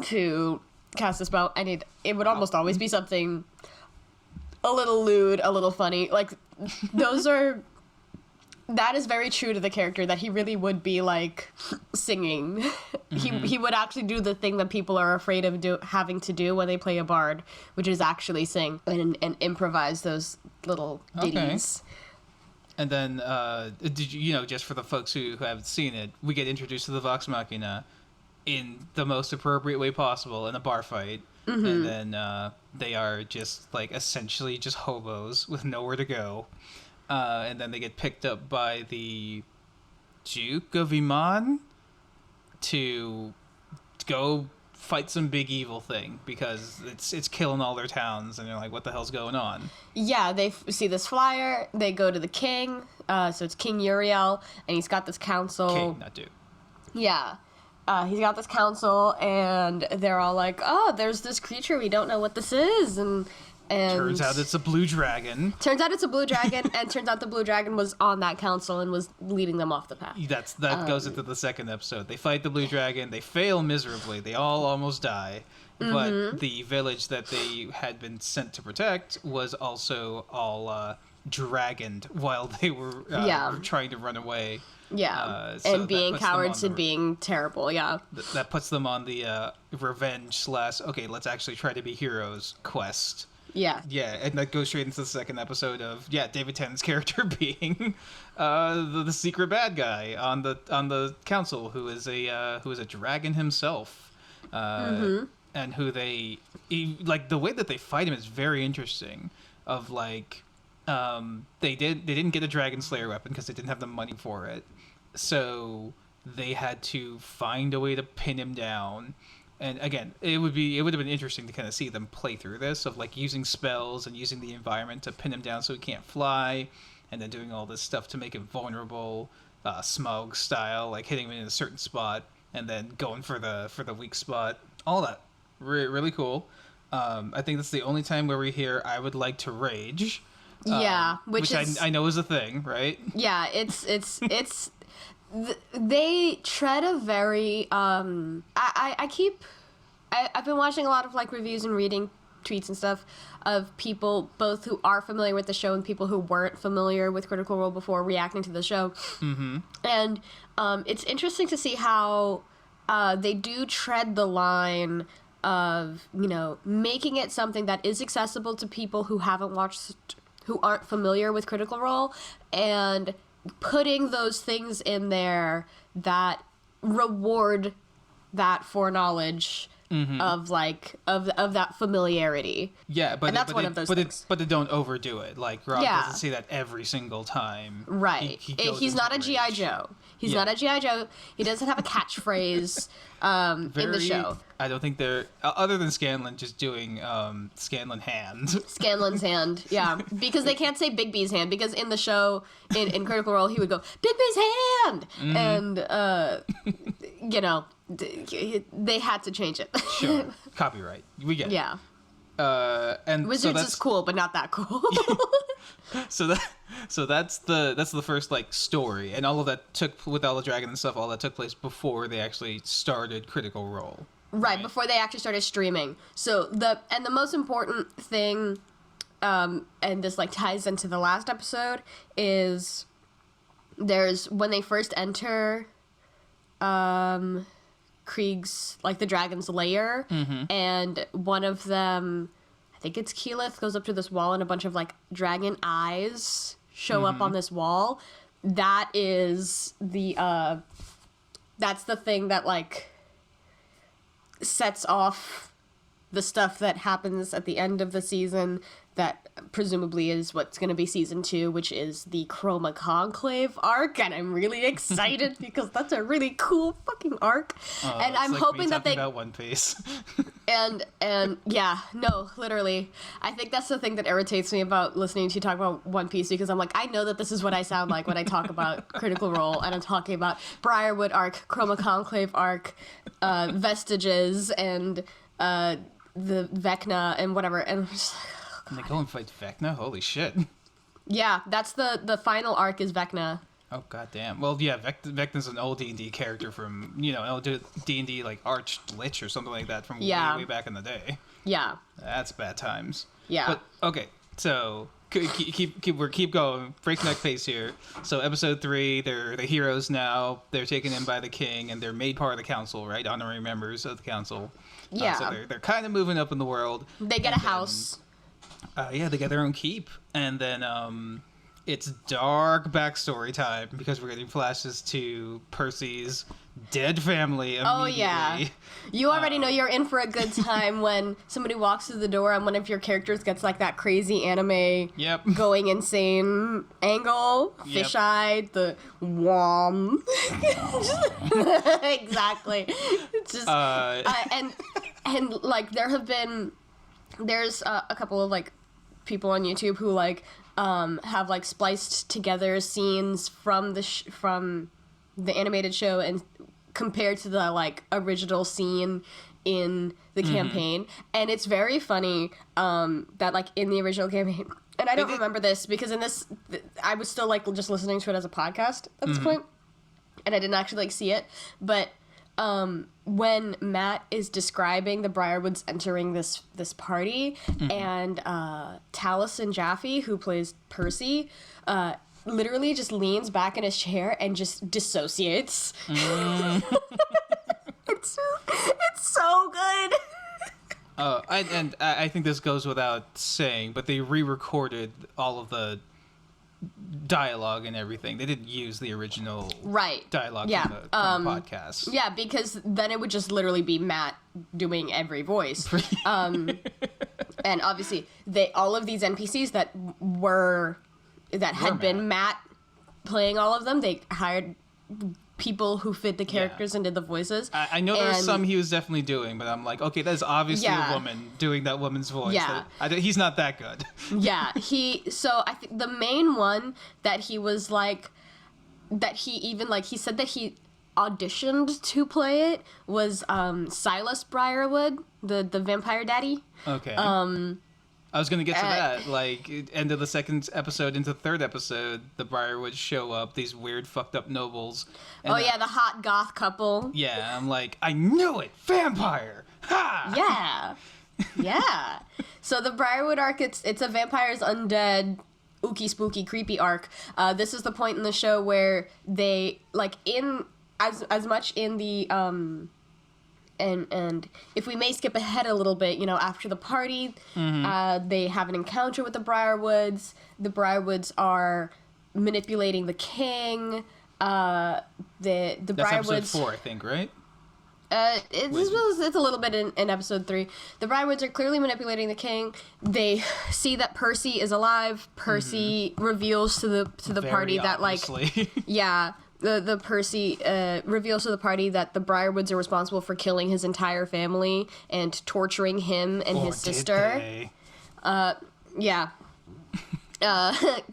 to cast a spell, and it would almost always be something a little lewd, a little funny. That is very true to the character, that he really would be singing. Mm-hmm. He would actually do the thing that people are afraid of having to do when they play a bard, which is actually sing and improvise those little ditties. Okay. And then, did you just for the folks who haven't seen it, we get introduced to the Vox Machina in the most appropriate way possible in a bar fight. Mm-hmm. And then they are just essentially just hobos with nowhere to go. And then they get picked up by the Duke of Iman to go fight some big evil thing, because it's killing all their towns, and they're like, what the hell's going on? Yeah, they see this flyer, they go to the king, so it's King Uriel, and he's got this council. King, not Duke. Yeah. He's got this council, and they're all like, oh, there's this creature, we don't know what this is, and turns out it's a blue dragon. And turns out the blue dragon was on that council and was leading them off the path. That goes into the second episode. They fight the blue dragon. They fail miserably. They all almost die. Mm-hmm. But the village that they had been sent to protect was also all dragoned while they were trying to run away. Yeah, and being cowards and being terrible, yeah. That puts them on the revenge / okay, let's actually try to be heroes quest. Yeah. Yeah, and that goes straight into the second episode of David Tennant's character being the secret bad guy on the council, who is a dragon himself, and who the way that they fight him is very interesting. Of they didn't get a dragon slayer weapon because they didn't have the money for it. so they had to find a way to pin him down. And again, it would have been interesting to kind of see them play through this of like using spells and using the environment to pin him down so he can't fly, and then doing all this stuff to make him vulnerable, Smaug style, like hitting him in a certain spot and then going for the weak spot. All that really cool. I think that's the only time where we hear "I would like to rage." Yeah, which I know is a thing, right? Yeah, it's they tread a very I've been watching a lot of like reviews and reading tweets and stuff of people both who are familiar with the show and people who weren't familiar with Critical Role before reacting to the show. Mm-hmm. And it's interesting to see how they do tread the line of, you know, making it something that is accessible to people who haven't watched, who aren't familiar with Critical Role, and putting those things in there that reward that foreknowledge of like of that familiarity. Yeah, but and that's one of those things. But they don't overdo it. Like Rob doesn't say that every single time. Right. He's not a G.I. Joe. He's not a G.I. Joe. He doesn't have a catchphrase in the show. I don't think they're, other than Scanlan just doing Scanlan hand. Scanlan's hand, yeah. Because they can't say Big B's hand, because in the show, in Critical Role, he would go, Big B's hand! And, you know, they had to change it. Sure. Copyright. We get it. Yeah. And Wizards is cool, but not that cool. So that's the first like story, and all of that took with all the dragon and stuff. All that took place before they actually started Critical Role. Right, before they actually started streaming. So the most important thing, and this like ties into the last episode, is there's when they first enter Krieg's, like the dragon's lair, and one of them, I think it's Keyleth, goes up to this wall and a bunch of like dragon eyes show up on this wall. That is the that's the thing that like sets off the stuff that happens at the end of the season that presumably is what's going to be season 2, which is the Chroma Conclave arc, and I'm really excited because that's a really cool fucking arc. And I'm like hoping that they about One Piece. and yeah, no, literally, I think that's the thing that irritates me about listening to you talk about One Piece, because I'm like, I know that this is what I sound like when I talk about Critical Role, and I'm talking about Briarwood Arc, Chroma Conclave arc, Vestiges, and the Vecna and whatever, and I'm just like, and they go and fight Vecna? Holy shit. Yeah, that's the final arc is Vecna. Oh, goddamn. Well, yeah, Vecna's an old D&D character from, you know, an old D&D, like, Arch Lich or something like that from way back in the day. Yeah. That's bad times. Yeah. But, okay, so keep going. Breakneck pace here. So, episode 3, they're the heroes now. They're taken in by the king, and they're made part of the council, right? Honorary members of the council. Yeah. So they're kind of moving up in the world. They get a house. Yeah, they get their own keep, and then it's dark backstory time because we're getting flashes to Percy's dead family immediately. Oh yeah, you already know you're in for a good time when somebody walks through the door and one of your characters gets like that crazy anime going insane angle, fish-eyed, the wom. Exactly. It's just and like there's a couple of like people on YouTube who like have like spliced together scenes from the animated show and compared to the like original scene in the campaign, and it's very funny that like in the original campaign, and I don't remember this because in this I was still like just listening to it as a podcast at this point, and I didn't actually like see it, but when Matt is describing the Briarwoods entering this party, and Taliesin Jaffe, who plays Percy, literally just leans back in his chair and just dissociates. It's so good. I think this goes without saying, but they re-recorded all of the dialogue and everything. They didn't use the original dialogue from the podcast. Yeah, because then it would just literally be Matt doing every voice. And obviously, all of these NPCs that had been Matt playing all of them, they hired people who fit the characters and did the voices. I know there were some he was definitely doing, but I'm like, okay, that is obviously a woman doing that woman's voice. Yeah. He's not that good. Yeah, so I think the main one that he was like, that he even, like, he said that he auditioned to play it was Silas Briarwood, the vampire daddy. Okay. I was gonna get to that. Like, end of the second episode into the third episode, the Briarwoods show up, these weird, fucked up nobles. And, the hot goth couple. Yeah, I'm like, I knew it! Vampire! Ha! Yeah. Yeah. So the Briarwood Ark, it's a vampires undead, ooky spooky, creepy arc. This is the point in the show where they, like, in, as much in the, And if we may skip ahead a little bit, after the party, they have an encounter with the Briarwoods. The Briarwoods are manipulating the king. The That's Briarwoods. episode 4, I think, right? It's a little bit in episode 3. The Briarwoods are clearly manipulating the king. They see that Percy is alive. Percy reveals to the party that, like, yeah. The Percy reveals to the party that the Briarwoods are responsible for killing his entire family and torturing him and his sister. Yeah.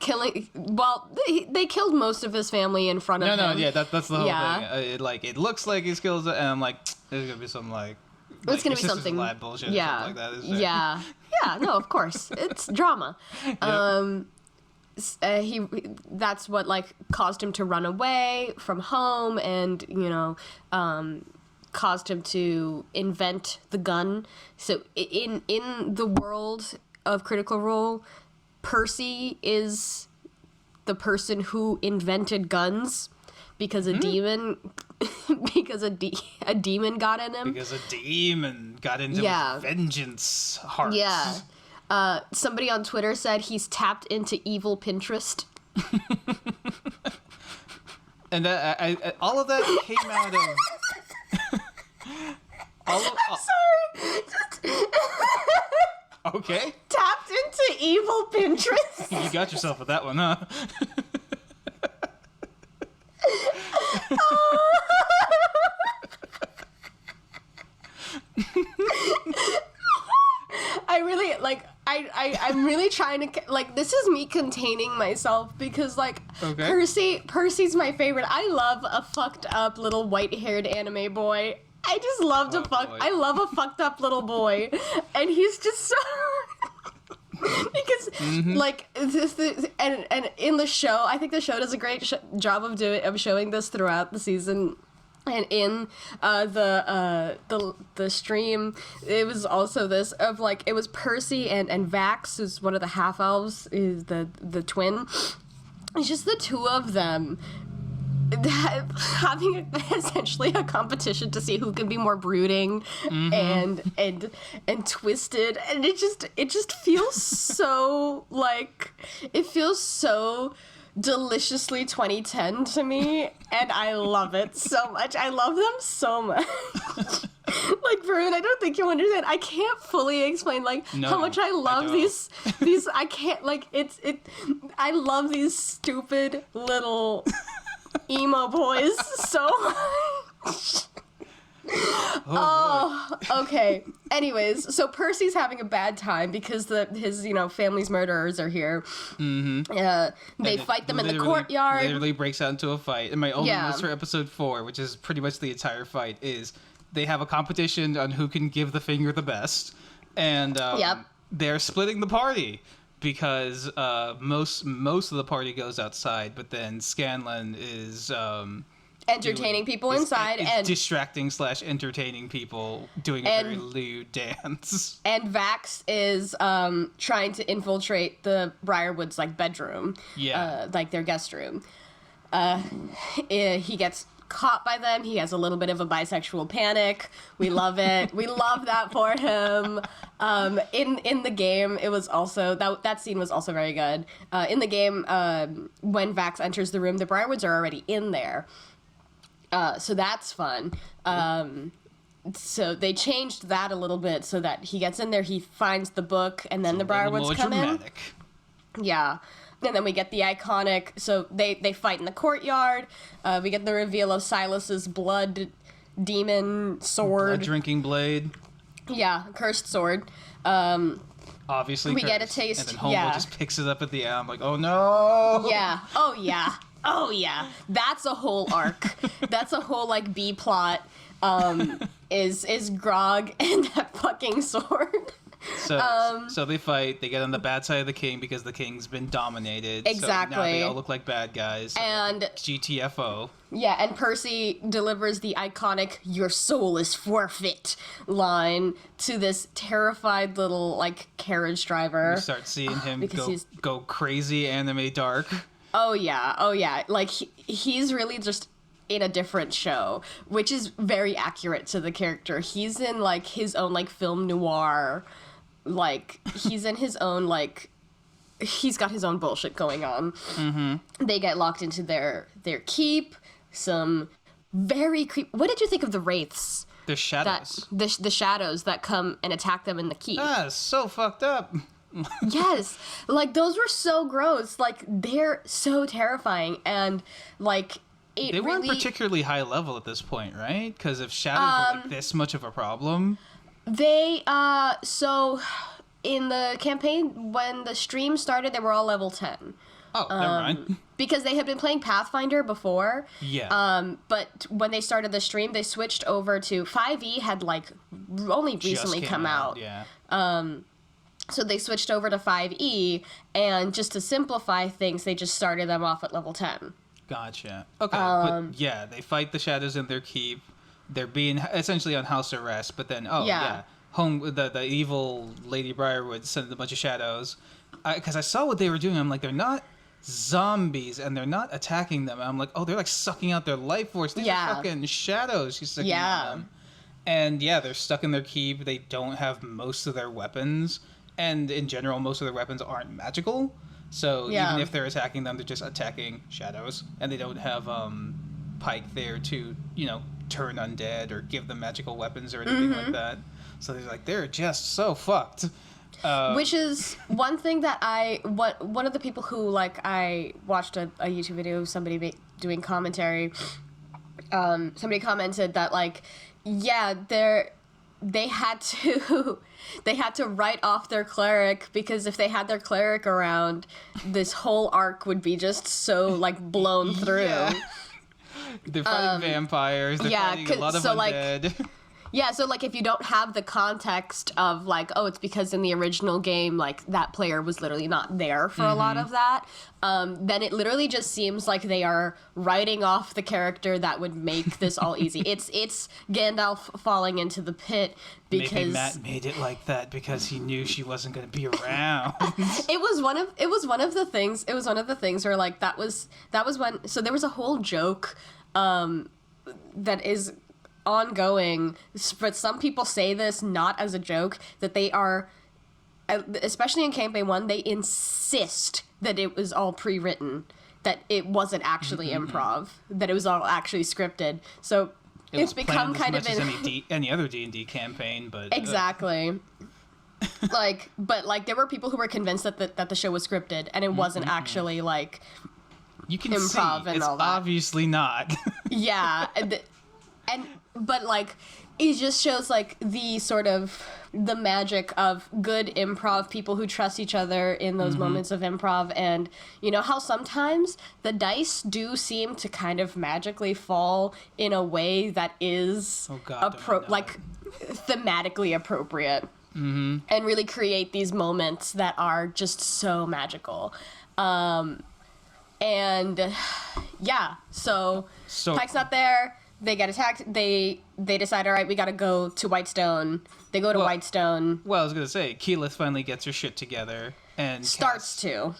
Killing. Well, they killed most of his family in front of him. No, yeah, that's the whole thing. It looks like he's killed it, and I'm like, there's gonna be some it's gonna be something lab bullshit. Yeah, or something like that, yeah. No, of course, it's drama. Yep. That's what, like, caused him to run away from home and, caused him to invent the gun. So in the world of Critical Role, Percy is the person who invented guns because a demon a demon got in him. Because a demon got into vengeance hearts. Yeah. Somebody on Twitter said he's tapped into evil Pinterest. And all of that came out of... Sorry. Okay. Tapped into evil Pinterest. You got yourself with that one, huh? I really, like, I'm really trying to, like, this is me containing myself because, like, Percy's my favorite. I love a fucked up little white-haired anime boy. I just love I love a fucked up little boy. And he's just so... because, like, and in the show, I think the show does a great job of showing this throughout the season. And in the stream, it was also this of, like, it was Percy and Vax, who's one of the half elves, is the twin. It's just the two of them having essentially a competition to see who can be more brooding and twisted, and it just feels so, like, it feels so deliciously 2010 to me, and I love it so much. I love them so much. Like, Varun, I don't think you understand. I can't fully explain, like, how much I love these I can't, like, I love these stupid little emo boys so much. Oh, okay. Anyways, so Percy's having a bad time because his family's murderers are here. They fight them in the courtyard. Literally breaks out into a fight. And my only notes for episode 4, which is pretty much the entire fight, is they have a competition on who can give the finger the best, and they're splitting the party because most of the party goes outside, but then Scanlan is entertaining people inside and distracting / entertaining people doing a very lewd dance. And Vax is trying to infiltrate the Briarwoods, like, bedroom, like their guest room. He gets caught by them. He has a little bit of a bisexual panic. We love it. We love that for him. In the game, it was also that scene was also very good. In the game, when Vax enters the room, the Briarwoods are already in there. So that's fun. So they changed that a little bit so that he gets in there, he finds the book, and then the Briarwoods come in. Yeah. And then we get the iconic, so they fight in the courtyard. We get the reveal of Silas's blood demon sword. Blood drinking blade. Yeah, cursed sword. Obviously we cursed. get a taste. And then Homeboy just picks it up at the end. I'm like, oh no! Yeah. Oh yeah. Oh yeah. That's a whole arc. That's a whole like B plot. Is Grog and that fucking sword. So they fight. They get on the bad side of the king because the king's been dominated. Exactly. So now they all look like bad guys. And GTFO. Yeah, and Percy delivers the iconic "Your soul is forfeit" line to this terrified little like carriage driver. You start seeing him Because go crazy, anime dark. Oh yeah. Like he's really just in a different show, which is very accurate to the character. He's in like his own like film noir, like he's in his own like he's got his own bullshit going on. Mm-hmm. They get locked into their keep. Some very What did you think of the wraiths? The shadows. The shadows that come and attack them in the keep. So fucked up. Yes, like those were so gross. Like they're so terrifying, and like they weren't particularly high level at this point, right? Because if shadows were like this much of a problem, they so in the campaign when the stream started, they were all level 10. Oh, never mind. Because they had been playing Pathfinder before. Yeah. But when they started the stream, they switched over to 5e had like only recently come out. Yeah. So they switched over to 5e, and just to simplify things, they just started them off at level 10. Gotcha. Okay, but yeah, they fight the shadows in their keep. They're being essentially on house arrest, but then the evil Lady Briarwood sent a bunch of shadows. Because I saw what they were doing, I'm like, they're not zombies, and they're not attacking them. And I'm like, oh, they're like sucking out their life force. These are fucking shadows. She's sucking out them. And yeah, they're stuck in their keep. They don't have most of their weapons. And in general, most of their weapons aren't magical. So even if they're attacking them, they're just attacking shadows. And they don't have Pike there to, turn undead or give them magical weapons or anything like that. So they're just so fucked. Which is one thing that one of the people who, I watched a YouTube video of somebody doing commentary. Somebody commented that, they had to write off their cleric, because if they had their cleric around, this whole arc would be just so blown through. Yeah. They're fighting vampires. They're fighting a lot of undead. Yeah, so if you don't have the context of it's because in the original game that player was literally not there for a lot of that, then it literally just seems like they are writing off the character that would make this all easy. It's Gandalf falling into the pit because maybe Matt made it like that because he knew she wasn't going to be around. It was one of the things where that was when, so there was a whole joke that is ongoing, but some people say this not as a joke, that they are, especially in campaign 1, they insist that it was all pre-written, that it wasn't actually improv, that it was all actually scripted. So it's become kind of any other D&D campaign, but exactly. But there were people who were convinced that the show was scripted, and it wasn't actually you can improv see and it's all that. Obviously not. Yeah, but it just shows the sort of the magic of good improv, people who trust each other in those moments of improv, and how sometimes the dice do seem to kind of magically fall in a way that is thematically appropriate, and really create these moments that are just so magical. And yeah, so Pike's not there. They get attacked. They decide, all right, we got to go to Whitestone. They go to Whitestone. Well, I was going to say, Keyleth finally gets her shit together and starts to,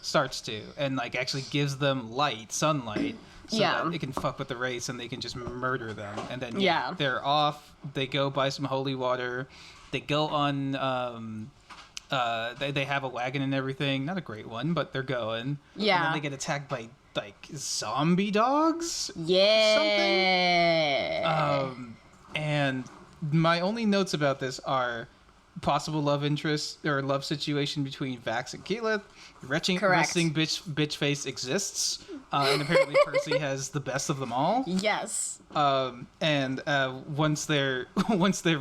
and actually gives them sunlight, so that it can fuck with the race and they can just murder them. And then they're off. They go buy some holy water. They go on. They have a wagon and everything. Not a great one, but they're going. Yeah. And then they get attacked by zombie dogs. Yeah. And my only notes about this are, possible love interest or love situation between Vax and Keyleth. Resting bitch face exists, and apparently Percy has the best of them all. Yes. And once their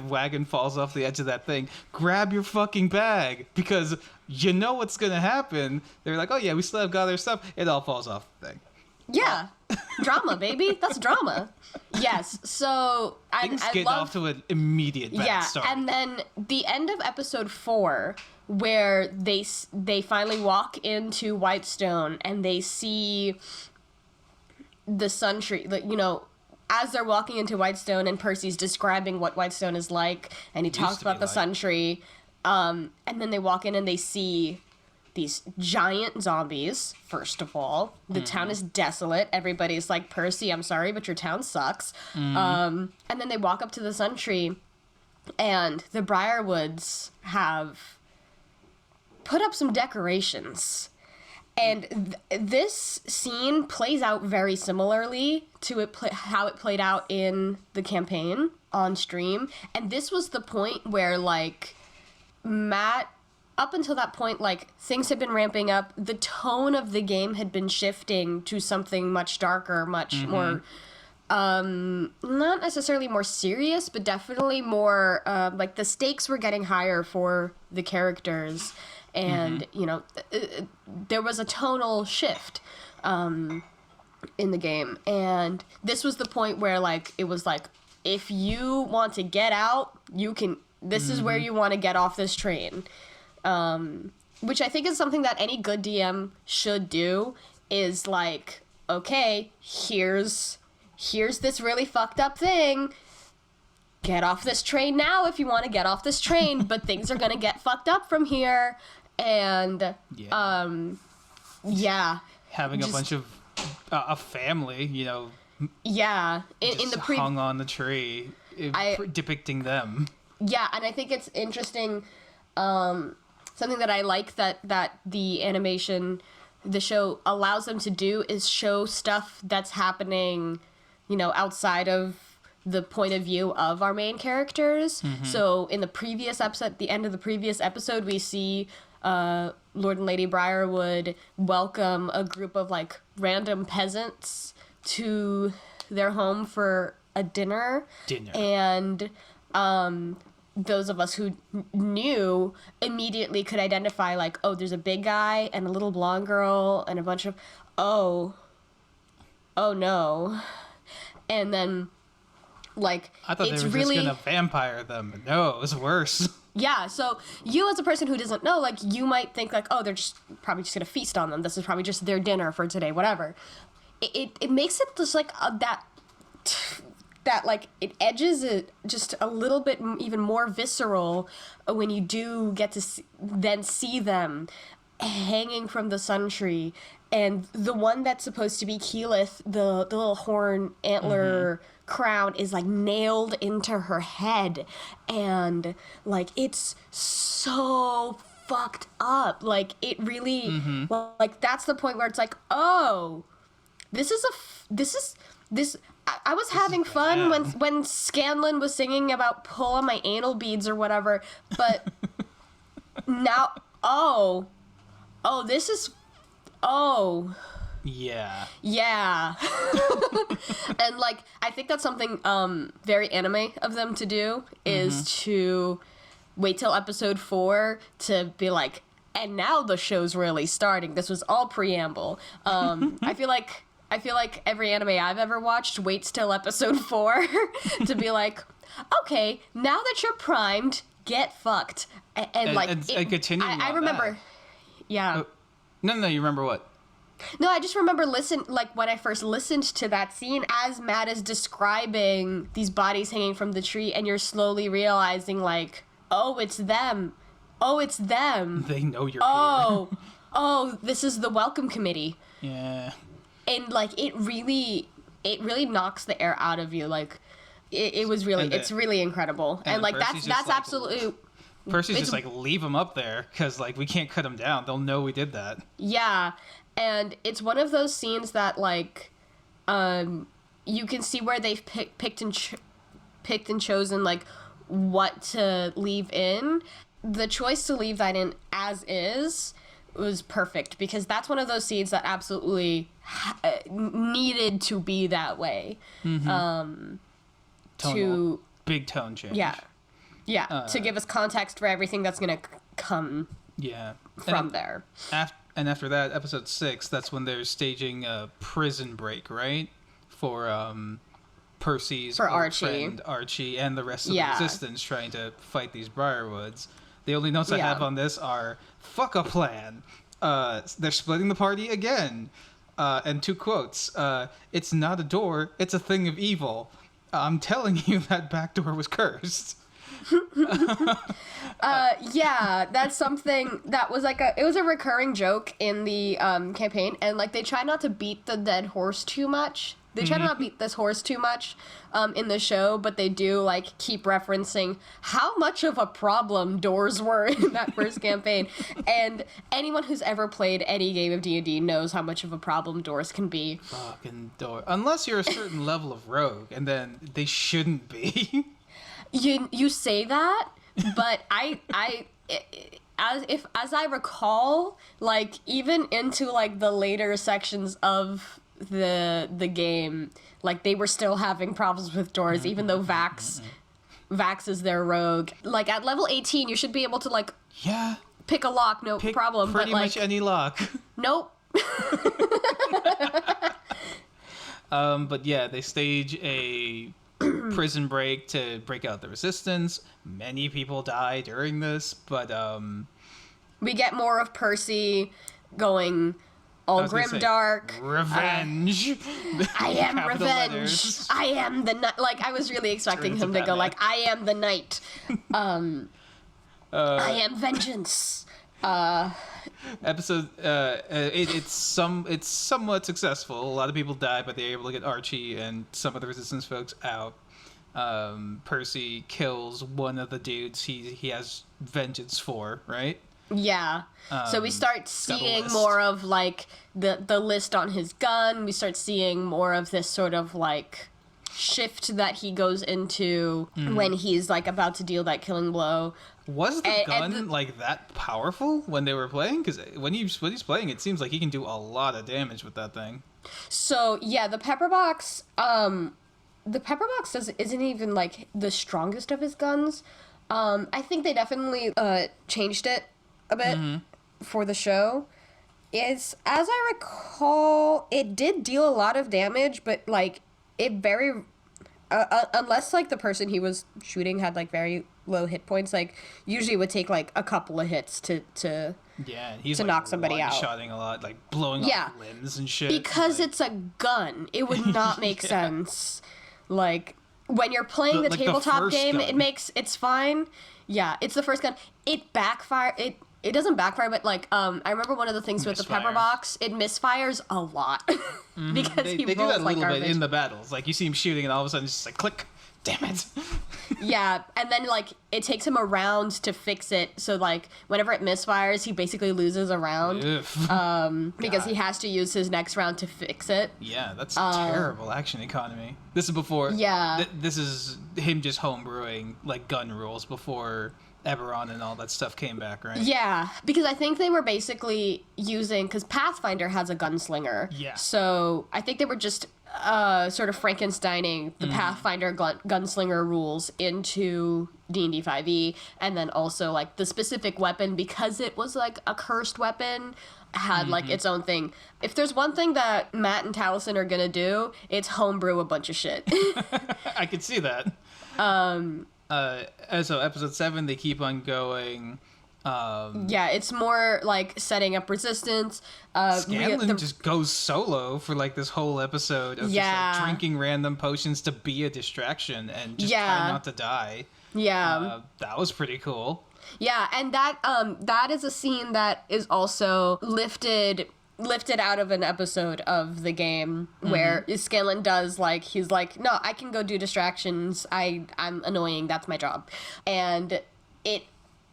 wagon falls off the edge of that thing, grab your fucking bag, because you know what's gonna happen. They're like, oh yeah, we still have got their stuff. It all falls off the thing. Yeah. Drama, baby. That's drama. Yes. So things get off to an immediate bad start. And then the end of episode 4, where they finally walk into Whitestone and they see the Sun Tree, you know, as they're walking into Whitestone, and Percy's describing what Whitestone is like, and he talks about the Sun Tree, and then they walk in and they see these giant zombies. First of all, the town is desolate. Everybody's like, Percy, I'm sorry, but your town sucks. And then they walk up to the Sun Tree, and the Briarwoods have put up some decorations. And this scene plays out very similarly to how it played out in the campaign on stream. And this was the point where, like, Matt, up until that point, like, things had been ramping up. The tone of the game had been shifting to something much darker, much more, not necessarily more serious, but definitely more, like, the stakes were getting higher for the characters. And, you know, there was a tonal shift in the game. And this was the point where, like, it was like, if you want to get out, you can, this is where you want to get off this train. Which I think is something that any good DM should do, is like, okay, here's this really fucked up thing. Get off this train now if you want to get off this train, but things are going to get fucked up from here. And, having a bunch of a family, you know. Yeah. In the hung on the tree, depicting them. Yeah, and I think it's interesting, something that I like that the animation, the show allows them to do, is show stuff that's happening, you know, outside of the point of view of our main characters. So in the previous episode, the end of the previous episode, we see Lord and Lady Briarwood welcome a group of, like, random peasants to their home for a dinner. And those of us who knew immediately could identify, like, oh, there's a big guy and a little blonde girl and a bunch of, oh no. And then, like, I thought it's they were really just gonna vampire them. No, it was worse. Yeah, so you as a person who doesn't know, like, you might think, like, oh, they're just probably just gonna feast on them. This is probably just their dinner for today, whatever. It makes it just, like, that, like, it edges it just a little bit even more visceral when you do get to see them hanging from the Sun Tree. And the one that's supposed to be Keyleth, the little horn antler crown, is, like, nailed into her head. And, like, it's so fucked up. Like, it really, like, that's the point where it's like, oh, I was having fun when Scanlan was singing about pull on my anal beads or whatever, but now, this is, yeah. And, like, I think that's something very anime of them to do, is to wait till episode 4 to be like, and now the show's really starting. This was all preamble. I feel like every anime I've ever watched waits till episode 4 to be like, okay, now that you're primed, get fucked. And continue. I remember. That. Yeah. No, you remember what? No, I just remember when I first listened to that scene, as Matt is describing these bodies hanging from the tree, and you're slowly realizing, like, oh, it's them. Oh, it's them. They know you're here. Oh, this is the welcome committee. Yeah. And, like, it really knocks the air out of you. Like, it's really incredible. And like, that's like, absolutely... Percy's just like, leave them up there, because, like, we can't cut them down. They'll know we did that. Yeah. And it's one of those scenes that, like, you can see where they've picked and chosen, like, what to leave in, the choice to leave that in as is was perfect, because that's one of those seeds that absolutely needed to be that way. Tonal. Big tone change. Yeah, to give us context for everything that's going to come from there. And after that, episode 6, that's when they're staging a prison break, right? For Percy's old friend Archie and the rest of the Resistance trying to fight these Briarwoods. The only notes I have on this are, fuck a plan. They're splitting the party again. And 2 quotes. It's not a door, it's a thing of evil. I'm telling you that back door was cursed. Yeah, that's something that was like it was a recurring joke in the campaign, and like they try not to beat the dead horse too much. They try to not beat this horse too much in the show, but they do like keep referencing how much of a problem doors were in that first campaign. And anyone who's ever played any game of D&D knows how much of a problem doors can be. Fucking door. Unless you're a certain level of rogue, and then they shouldn't be. You say that, but as I recall, like even into like the later sections of the game, like they were still having problems with doors, even though Vax is their rogue. Like at level 18, you should be able to like pick a lock, no problem. Pretty but, like, much any lock. Nope. But yeah, they stage a prison break to break out the Resistance. Many people die during this, but we get more of Percy going all grimdark. Revenge. I am revenge. Letters. I am the knight. Like I was really expecting him to go like, I am the knight. I am vengeance. Episode it's somewhat successful. A lot of people die, but they're able to get Archie and some of the Resistance folks out. Percy kills one of the dudes he has vengeance for, right? Yeah. So we start seeing more of like the list on his gun. We start seeing more of this sort of like shift that he goes into when he's like about to deal that killing blow. Was the gun like that powerful when they were playing? Because when he's playing, it seems like he can do a lot of damage with that thing. So yeah, the pepper box isn't even like the strongest of his guns. I think they definitely changed it a bit for the show. As I recall, it did deal a lot of damage, but like it very unless like the person he was shooting had like very low hit points, like usually it would take like a couple of hits to he's to like knock somebody out. Shotting a lot, like blowing off limbs and shit. Because like... it's a gun, it would not make sense. Like when you're playing the tabletop game, gun. It's fine. Yeah, it's the first gun. It backfire. It doesn't backfire, but like I remember one of the things with the pepper box, it misfires a lot because they do that a little bit in the battles. Like you see him shooting, and all of a sudden it's just like click. Damn it. Yeah, and then like it takes him a round to fix it. So like whenever it misfires, he basically loses a round because he has to use his next round to fix it. Yeah, that's terrible action economy. This is before. Yeah. This is him just homebrewing like gun rules before Eberron and all that stuff came back, right? Yeah, because I think they were basically using, because Pathfinder has a gunslinger. Yeah. So I think they were just sort of Frankensteining the Pathfinder gunslinger rules into D&D 5e, and then also like the specific weapon, because it was like a cursed weapon, had like its own thing. If there's one thing that Matt and Taliesin are gonna do, it's homebrew a bunch of shit. I could see that. So episode 7, they keep on going. Yeah, it's more like setting up resistance. Scanlan just goes solo for like this whole episode of just like drinking random potions to be a distraction and just try not to die. Yeah, that was pretty cool. Yeah, and that is a scene that is also lifted out of an episode of the game where Scanlan does like, he's like, no, I can go do distractions. I'm annoying. That's my job. And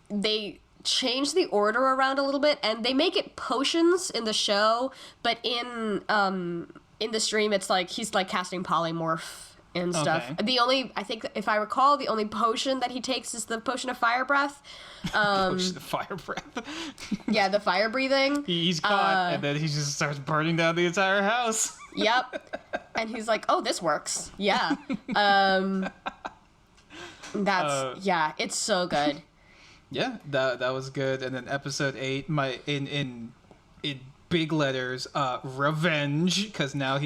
they change the order around a little bit, and they make it potions in the show, but in the stream it's like he's like casting polymorph and stuff. Okay. I think if I recall, the only potion that he takes is the potion of fire breath. Potion of fire breath. Yeah, the fire breathing. He's caught, and then he just starts burning down the entire house. Yep. And he's like, oh, this works. Yeah. It's so good. Yeah, that was good. And then episode 8, in big letters, revenge, because now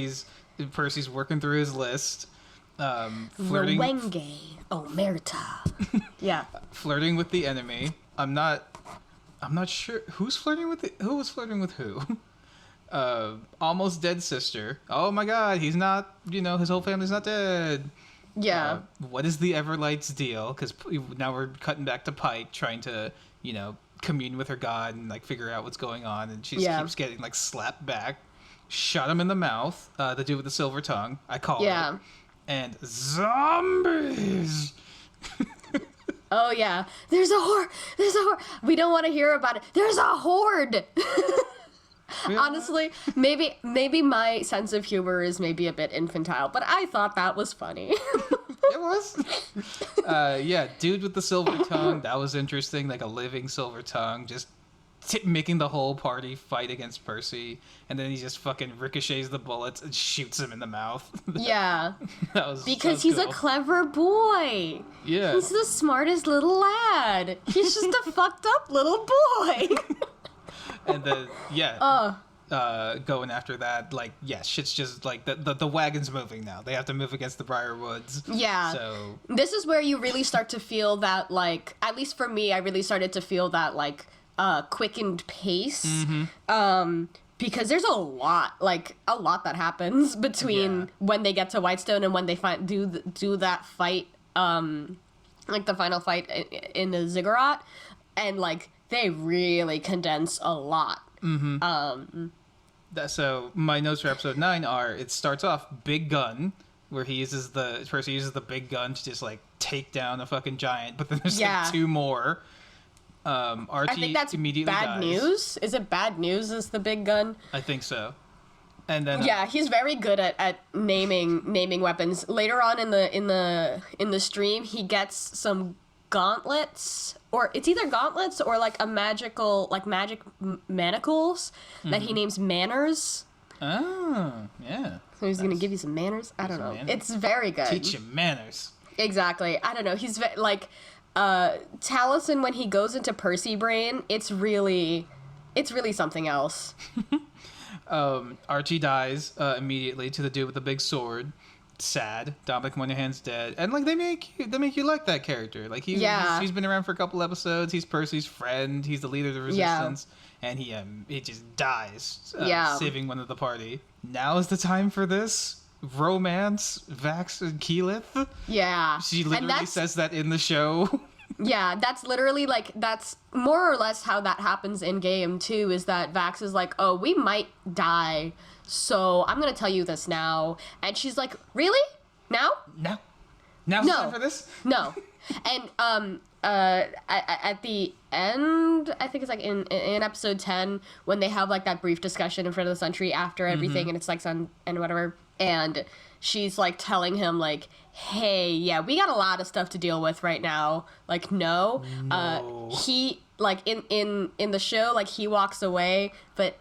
Percy's working through his list. Flirting. Revenge. Omerta. Yeah. Flirting with the enemy. I'm not sure who was flirting with who. Almost dead sister. Oh my god, he's not, his whole family's not dead. Yeah. What is the Everlight's deal? Because now we're cutting back to Pike trying to, commune with her god and like figure out what's going on, and she keeps getting like slapped back. Shot him in the mouth. The dude with the silver tongue. I call it. And zombies. Oh yeah. There's a horde. We don't want to hear about it. There's a horde. Honestly, maybe my sense of humor is maybe a bit infantile, but I thought that was funny. It was. Yeah, dude with the silver tongue. That was interesting. Like a living silver tongue, just making the whole party fight against Percy, and then he just fucking ricochets the bullets and shoots him in the mouth. Yeah. Because he's cool. a clever boy. Yeah. He's the smartest little lad. He's just a fucked up little boy. And then, going after that, like, shit's just, like, the wagon's moving now. They have to move against the Briarwoods. Yeah. So this is where you really start to feel that, like, at least for me, I really started to feel that, like, quickened pace. Mm-hmm. Because there's a lot that happens between when they get to Whitestone and when they do that fight, like the final fight in the ziggurat, and like they really condense a lot. Mm-hmm. So my notes for episode 9 are: it starts off big gun, where Percy uses the big gun to just like take down a fucking giant, but then there's like 2 more. Archie I think that's immediately bad dies. News. Is it bad news? Is the big gun? I think so. And then he's very good at naming weapons. Later on in the stream, he gets some gauntlets, or it's either gauntlets or like magic manacles that he names manners. Oh, yeah. So he's gonna give you some manners. I don't know. Manners. It's very good. Teach you manners. Exactly. I don't know. He's like. Taliesin, when he goes into Percy brain, it's really something else. Archie dies immediately to the dude with the big sword. Sad. Dominic Monaghan's dead, and like they make you like that character. Like he's been around for a couple episodes. He's Percy's friend. He's the leader of the resistance, and he just dies, saving one of the party. Now is the time for this. Romance, Vax and Keyleth. Yeah. She literally says that in the show. Yeah, that's literally that's more or less how that happens in game too, is that Vax is like, oh, we might die, so I'm gonna tell you this now. And she's like, really? Now? No. Now's the time for this? No. And at the end, I think it's like in episode 10, when they have like that brief discussion in front of the sentry after everything, and it's like sun and whatever, and she's like telling him like, hey, we got a lot of stuff to deal with right now. Like, no. He like in the show, like he walks away, but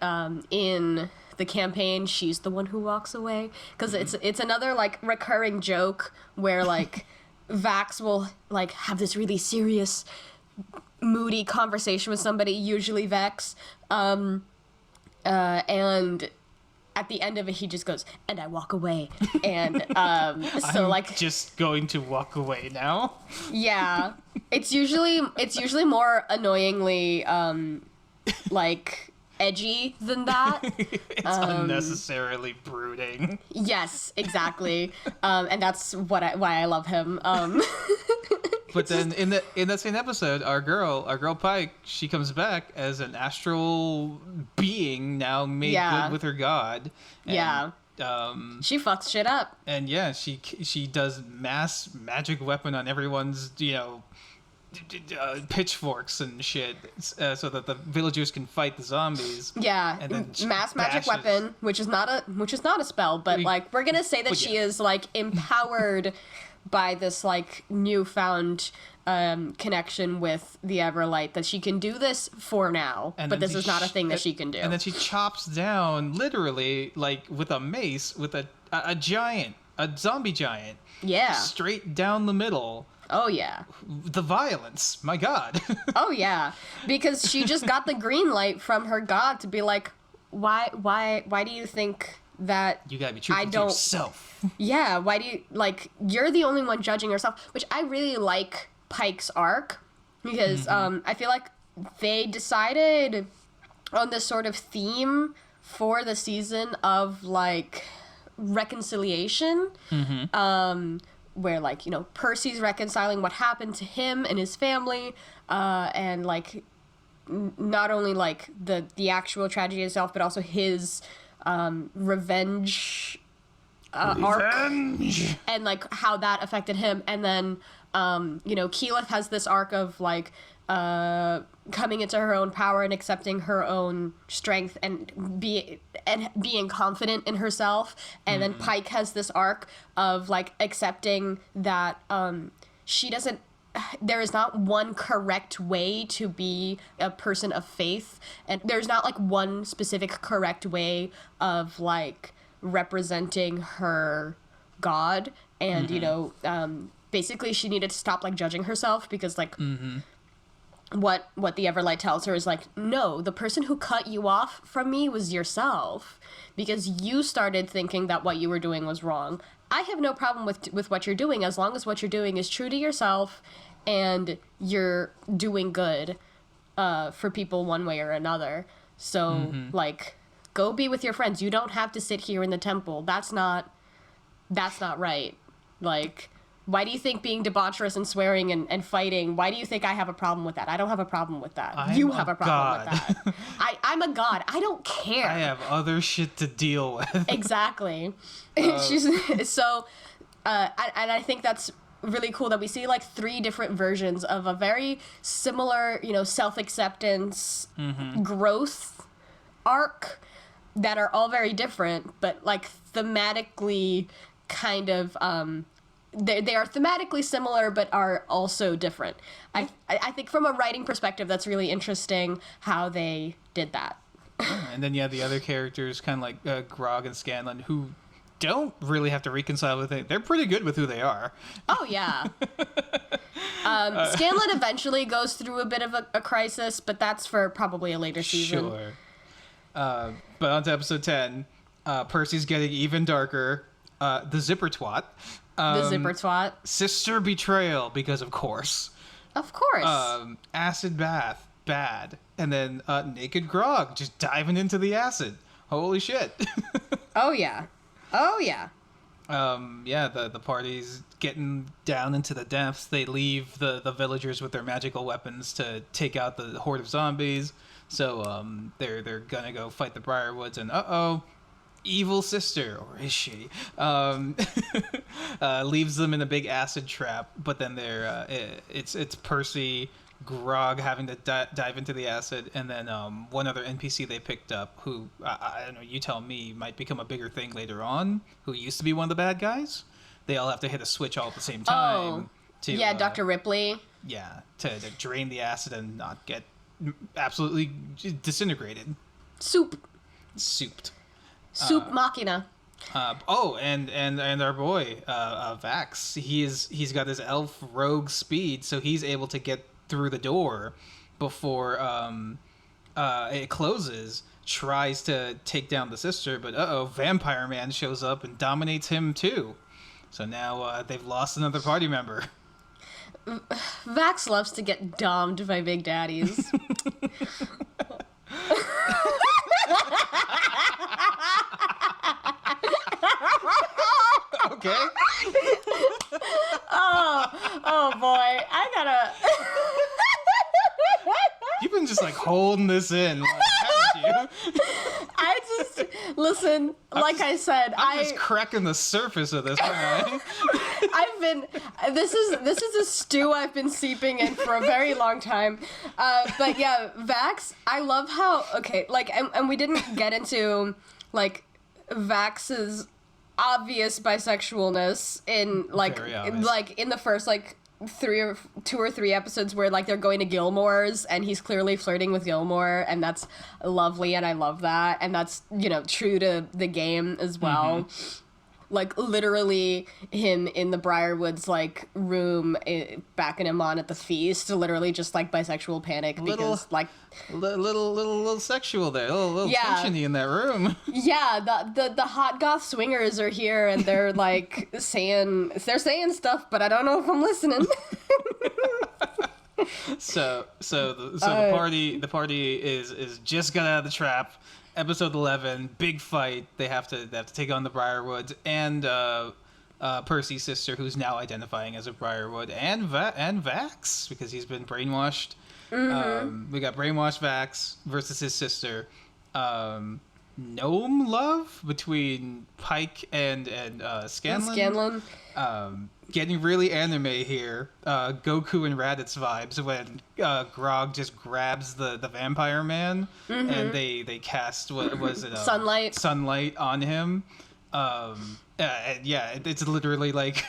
in the campaign, she's the one who walks away, because it's another like recurring joke where like Vax will like have this really serious, moody conversation with somebody, usually Vex, and at the end of it, he just goes, and I walk away. And so I'm like just going to walk away now. Yeah, it's usually more annoyingly like edgy than that. It's unnecessarily brooding. Yes, exactly. And that's why I love him. But then in that same episode, our girl Pike, she comes back as an astral being now made good with her god. And, she fucks shit up. And she does mass magic weapon on everyone's pitchforks and shit, so that the villagers can fight the zombies. Yeah, and then mass magic weapon, which is not a spell, but like we're gonna say that she is like empowered by this like newfound connection with the Everlight, that she can do this for now, but this is not a thing that she can do. And then she chops down, literally, like with a mace, with a zombie giant. Yeah. Straight down the middle. Oh, yeah. The violence. My God. Oh, yeah. Because she just got the green light from her god to be like, why do you think that you gotta be true to yourself? Yeah, why do you, like, you're the only one judging yourself, which I really like Pike's arc, because I feel like they decided on this sort of theme for the season of, like, reconciliation, where, like, you know, Percy's reconciling what happened to him and his family, and, like, not only, like, the actual tragedy itself, but also his revenge arc, and, like, how that affected him. And then, you know, Keyleth has this arc of, like, coming into her own power and accepting her own strength and being confident in herself. And then Pike has this arc of, like, accepting that there is not one correct way to be a person of faith, and there's not, like, one specific correct way of, like, representing her god. And you know, basically she needed to stop, like, judging herself, because, like, what the Everlight tells her is, like, no, the person who cut you off from me was yourself, because you started thinking that what you were doing was wrong. I have no problem with what you're doing, as long as what you're doing is true to yourself and you're doing good for people one way or another. So, like, go be with your friends. You don't have to sit here in the temple. That's not right. Like, why do you think being debaucherous and swearing and fighting, why do you think I have a problem with that? I don't have a problem with that. You have a problem with that. I'm a god. I don't care. I have other shit to deal with. Exactly. She's so, and I think that's really cool that we see, like, 3 different versions of a very similar, you know, self-acceptance growth arc that are all very different, but, like, thematically kind of, they are thematically similar, but are also different. I think from a writing perspective, that's really interesting how they did that. And then you have the other characters, kind of like Grog and Scanlan, who don't really have to reconcile with it. They're pretty good with who they are. Oh, yeah. Scanlan eventually goes through a bit of a crisis, but that's for probably a later season. Sure. But on to episode 10. Percy's getting even darker. The zipper twat. The zipper twat. Sister betrayal, because of course. Of course. Acid bath, bad. And then naked Grog, just diving into the acid. Holy shit. Oh, yeah. Oh, yeah. Yeah, the party's getting down into the depths. They leave the villagers with their magical weapons to take out the horde of zombies. So they're gonna go fight the Briarwoods, and evil sister, or is she, leaves them in a big acid trap. But then it's Percy, Grog having to dive into the acid, and then one other NPC they picked up, who I don't know, you tell me, might become a bigger thing later on, who used to be one of the bad guys. They all have to hit a switch all at the same time. Yeah, Dr. Ripley. Yeah, to drain the acid and not get absolutely disintegrated. Souped. Soup Machina. And our boy Vax, he's got his elf rogue speed, so he's able to get through the door before it closes. Tries to take down the sister, but Vampire Man shows up and dominates him too. So now they've lost another party member. Vax loves to get dommed by big daddies. Okay. Oh boy, I gotta. You've been just like holding this in, haven't you? I just listen. I said, I'm just cracking the surface of this, aren't I? This is a stew I've been seeping in for a very long time. But yeah, Vax, I love how, okay, like, and we didn't get into, like, Vax's obvious bisexualness in, like, in the first, like, 2 or 3 episodes where, like, they're going to Gilmore's and he's clearly flirting with Gilmore, and that's lovely, and I love that, and that's, you know, true to the game as well. Like, literally him in the Briarwood's, like, room, backing him on at the feast, literally just, like, bisexual panic because, like... Little sexual there. A little tensiony in that room. Yeah, the hot goth swingers are here, and they're, like, saying stuff, but I don't know if I'm listening. So the party is just got out of the trap. Episode 11, big fight. They have to take on the Briarwoods and Percy's sister, who's now identifying as a Briarwood, and Vax because he's been brainwashed. We got brainwashed Vax versus his sister. Gnome love between Pike and Scanlan. Getting really anime here. Goku and Raditz vibes when Grog just grabs the vampire man and they cast, what was it? Sunlight on him. It's literally like,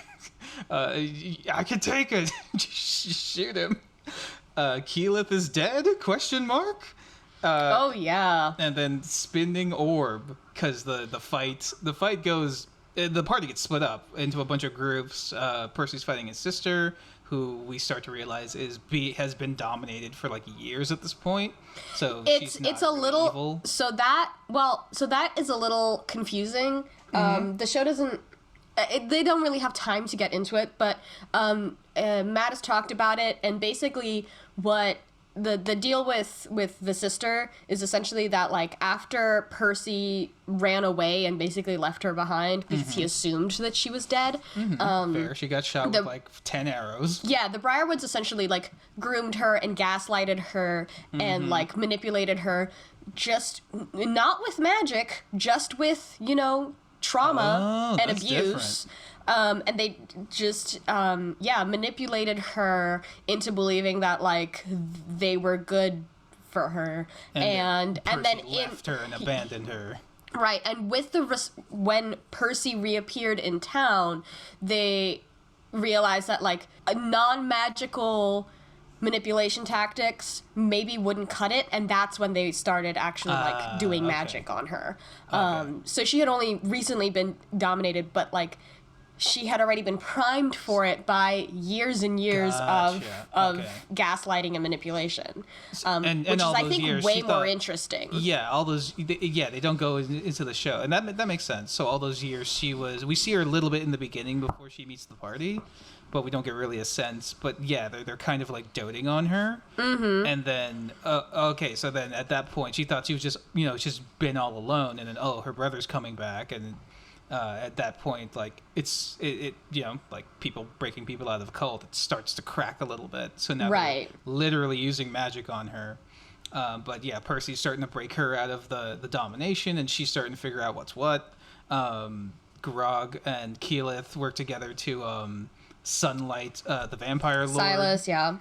I can take it. Shoot him. Keyleth is dead? Question mark? Oh yeah. And then spinning orb, because the fight goes. The party gets split up into a bunch of groups. Percy's fighting his sister, who we start to realize has been dominated for like years at this point. So it's a really little evil. So that is a little confusing. The show doesn't. They don't really have time to get into it, but Matt has talked about it, and basically what the deal with the sister is essentially that, like, after Percy ran away and basically left her behind because he assumed that she was dead. Fair. She got shot with like 10 arrows. Yeah, the Briarwoods essentially, like, groomed her and gaslighted her and, like, manipulated her, just not with magic, just with, you know, trauma and abuse. And they just, manipulated her into believing that, like, they were good for her. And then left her and abandoned her. Right, and with when Percy reappeared in town, they realized that, like, a non-magical manipulation tactics maybe wouldn't cut it, and that's when they started actually, like, doing magic on her. So she had only recently been dominated, but, like, she had already been primed for it by years and years of gaslighting and manipulation, which is, I think, way more interesting. Yeah, all those. They don't go into the show, and that makes sense. So all those years, we see her a little bit in the beginning before she meets the party, but we don't get really a sense. But yeah, they're kind of like doting on her, and then so then at that point, she thought she was just been all alone, and then her brother's coming back, and. At that point, like, it like people breaking people out of the cult, it starts to crack a little bit. So now they're literally using magic on her. But yeah, Percy's starting to break her out of the domination, and she's starting to figure out what's what. Grog and Keyleth work together to sunlight the vampire lord. Silas, yeah.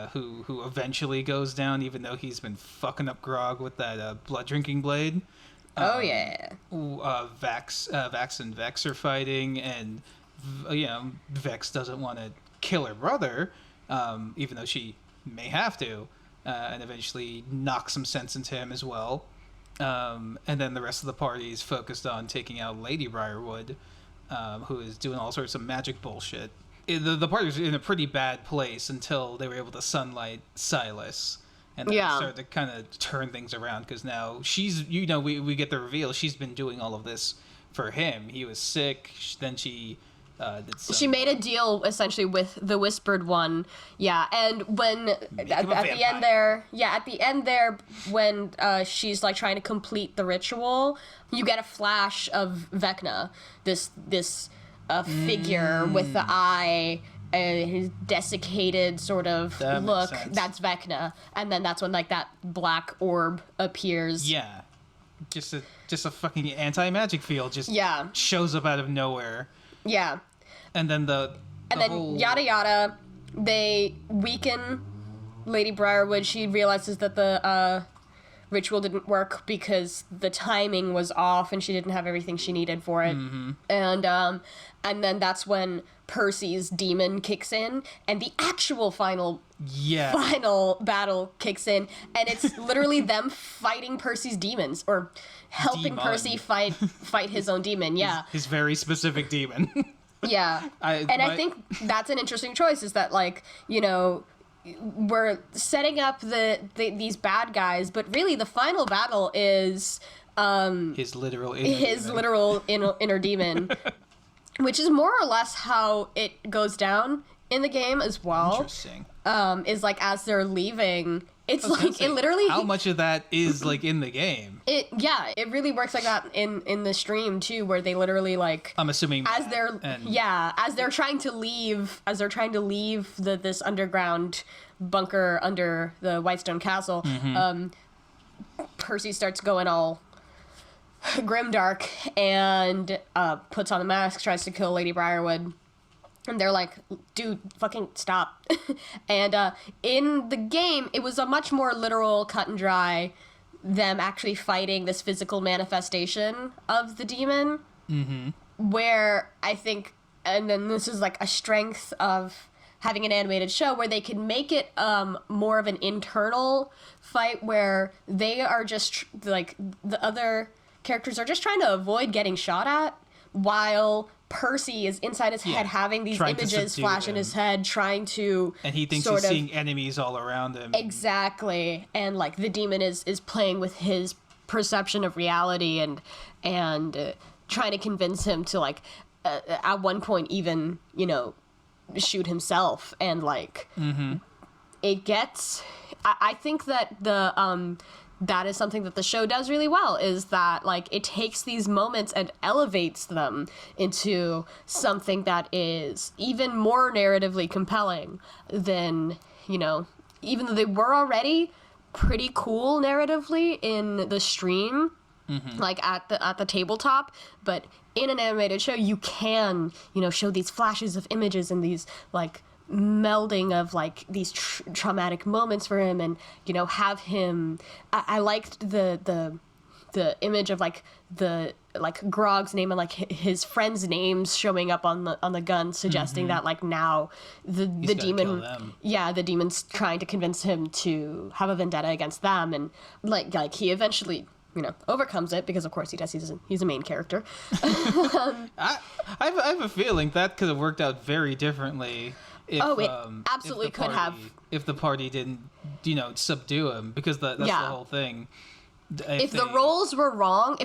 Who eventually goes down, even though he's been fucking up Grog with that blood drinking blade. Vax and Vex are fighting, and Vex doesn't want to kill her brother, even though she may have to, and eventually knock some sense into him as well. And then the rest of the party is focused on taking out Lady Briarwood, who is doing all sorts of magic bullshit. The party's in a pretty bad place until they were able to sunlight Silas. And then started to kind of turn things around, because now she's, we get the reveal, she's been doing all of this for him. He was sick, then she did some... She made a deal, essentially, with the Whispered One. Yeah, and when, at the end there, when she's, like, trying to complete the ritual, you get a flash of Vecna, this figure with the eye... his desiccated sort of look. That's Vecna, and then that's when, like, that black orb appears. Yeah, just a fucking anti-magic field just shows up out of nowhere. Yeah, and then And then yada yada, they weaken Lady Briarwood. She realizes that the ritual didn't work because the timing was off and she didn't have everything she needed for it. And then that's when Percy's demon kicks in and the actual final battle kicks in, and it's literally them fighting Percy's demons, or helping Percy fight his own demon. His very specific demon. I think that's an interesting choice, is that, like, you know, we're setting up these bad guys, but really the final battle is his literal inner demon, which is more or less how it goes down in the game as well. Interesting. Is like, as they're leaving, it's like it literally. How much of that is like in the game? It really works like that in the stream too, where they literally, like, I'm assuming as they're trying to leave this underground bunker under the Whitestone Castle, Percy starts going all grimdark and puts on the mask, tries to kill Lady Briarwood. And they're like, dude, fucking stop. And in the game, it was a much more literal, cut and dry, them actually fighting this physical manifestation of the demon. Where I think, and then this is like a strength of having an animated show, where they can make it more of an internal fight, where they are just, like, the other characters are just trying to avoid getting shot at, while Percy is inside his head having these images flash in his head, trying to... And he thinks he's seeing enemies all around him. Exactly. And, like, the demon is playing with his perception of reality and trying to convince him to, like, at one point even, you know, shoot himself. And, like, it gets... I think that that is something that the show does really well, is that, like, it takes these moments and elevates them into something that is even more narratively compelling than, you know, even though they were already pretty cool narratively in the stream, like at the tabletop, but in an animated show you can, you know, show these flashes of images and these, like, melding of, like, these traumatic moments for him, and, you know, have him... I liked the image of, like, Grog's name and, like, his friends' names showing up on the gun, suggesting that, like, now the demon... the demon's trying to convince him to have a vendetta against them, and, like he eventually, you know, overcomes it, because of course he does. He's a main character. I have a feeling that could have worked out very differently. It absolutely could have. If the party didn't, you know, subdue him, because that's the whole thing. If the roles were wrong,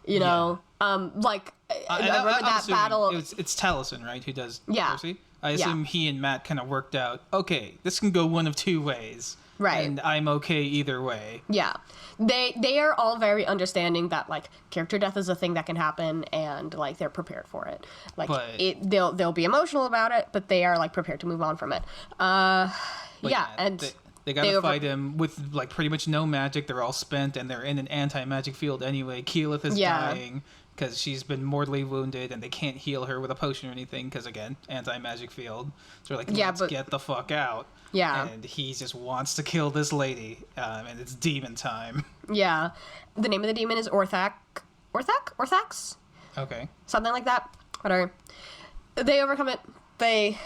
you know, like, I remember that battle. It's Taliesin, right, who does Percy? I assume he and Matt kind of worked out, okay, this can go one of two ways. Right. And I'm okay either way. Yeah. They are all very understanding that, like, character death is a thing that can happen, and, like, they're prepared for it. Like, they'll be emotional about it, but they are, like, prepared to move on from it. And they gotta fight him with, like, pretty much no magic. They're all spent, and they're in an anti-magic field anyway. Keyleth is dying because she's been mortally wounded, and they can't heal her with a potion or anything because, again, anti-magic field. So they're like, let's get the fuck out. Yeah. And he just wants to kill this lady, and it's demon time. Yeah. The name of the demon is Orthax? Okay. Something like that. Whatever. They overcome it. They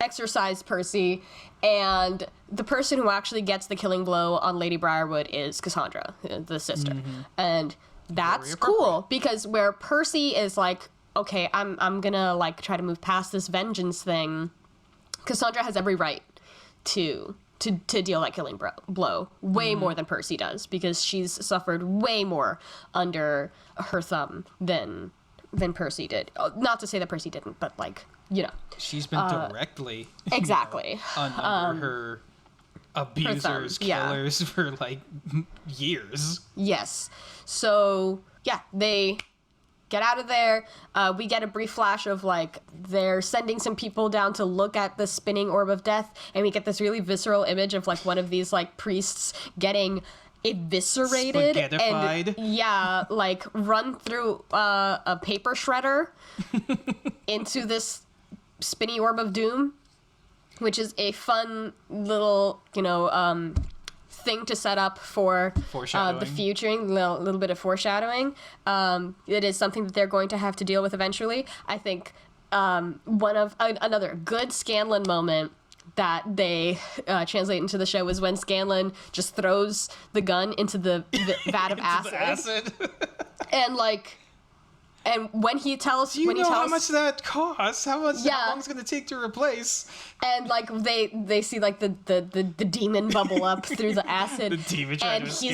exorcise Percy, and the person who actually gets the killing blow on Lady Briarwood is Cassandra, the sister. And that's cool, because where Percy is like, okay, I'm gonna, like, try to move past this vengeance thing, Cassandra has every right to deal that killing blow way more than Percy does, because she's suffered way more under her thumb than Percy did. Not to say that Percy didn't, but, like, you know, she's been directly exactly under her abusers, killers for, like, years. Yes. So yeah, they get out of there. We get a brief flash of, like, they're sending some people down to look at the spinning orb of death, and we get this really visceral image of, like, one of these, like, priests getting eviscerated and like run through a paper shredder into this spinny orb of doom, which is a fun little, thing to set up for the future, a little bit of foreshadowing. It is something that they're going to have to deal with eventually. I think another good Scanlan moment that they translate into the show is when Scanlan just throws the gun into the vat of acid. And when he tells, how much that costs? How long it's gonna take to replace? And like they see like the demon bubble up through the acid. The demon trying to escape.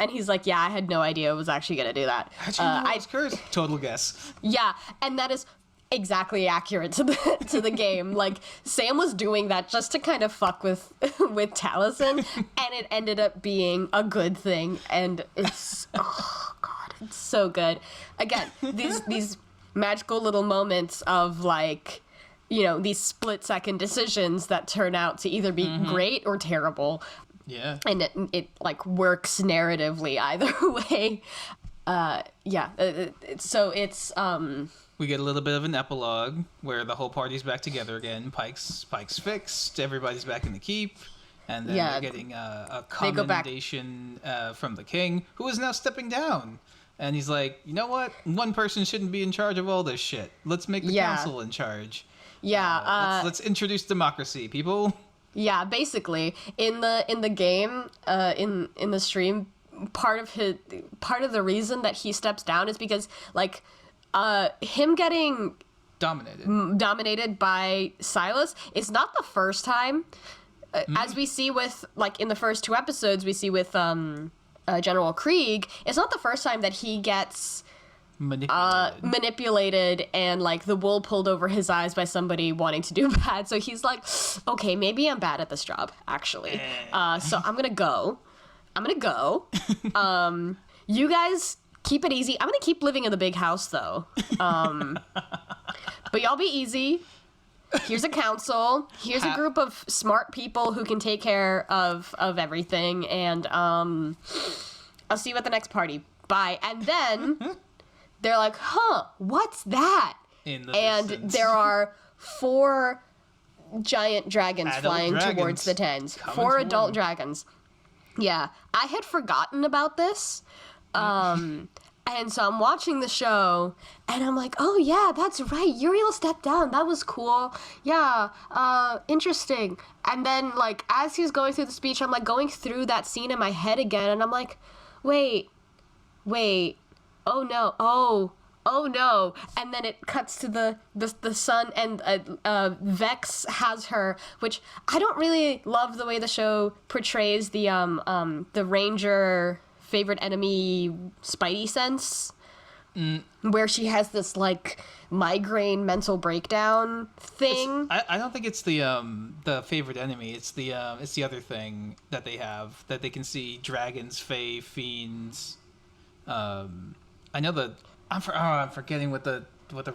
He's like, yeah, I had no idea it was actually gonna do that. How'd you know it was cursed? Total guess. Yeah, and that is exactly accurate to the game. Like, Sam was doing that just to kind of fuck with Taliesin, and it ended up being a good thing. And it's oh god, it's so good. Again, these magical little moments of like, these split-second decisions that turn out to either be great or terrible. Yeah. And it like works narratively either way. So it's we get a little bit of an epilogue where the whole party's back together again. Pike's fixed. Everybody's back in the keep. And then we're getting a commendation from the king, who is now stepping down. And he's like, you know what? One person shouldn't be in charge of all this shit. Let's make the council in charge. Yeah. Let's introduce democracy, people. Yeah, basically, in the game, in the stream, part of the reason that he steps down is because like him getting dominated by Silas is not the first time. As we see with like in the first 2 episodes, we see with General Krieg. It's not the first time that he gets manipulated and like the wool pulled over his eyes by somebody wanting to do bad. So he's like, okay, maybe I'm bad at this job actually. So I'm gonna go. You guys keep it easy. I'm gonna keep living in the big house though. But y'all be easy. Here's a council. Here's a group of smart people who can take care of everything. And I'll see you at the next party. Bye. And then they're like, huh, what's that? In the and distance. There are 4 giant dragons flying towards the tents. 4 adult dragons. Yeah. I had forgotten about this. And so I'm watching the show, and I'm like, oh, yeah, that's right. Uriel stepped down. That was cool. Yeah, interesting. And then, like, as he's going through the speech, I'm, like, going through that scene in my head again, and I'm like, wait, oh, no. And then it cuts to the sun, and Vex has her, which I don't really love the way the show portrays the Ranger favorite enemy Spidey sense, where she has this like migraine mental breakdown thing. I don't think it's the favorite enemy. It's the other thing that they have, that they can see dragons, fae, fiends. I'm forgetting what the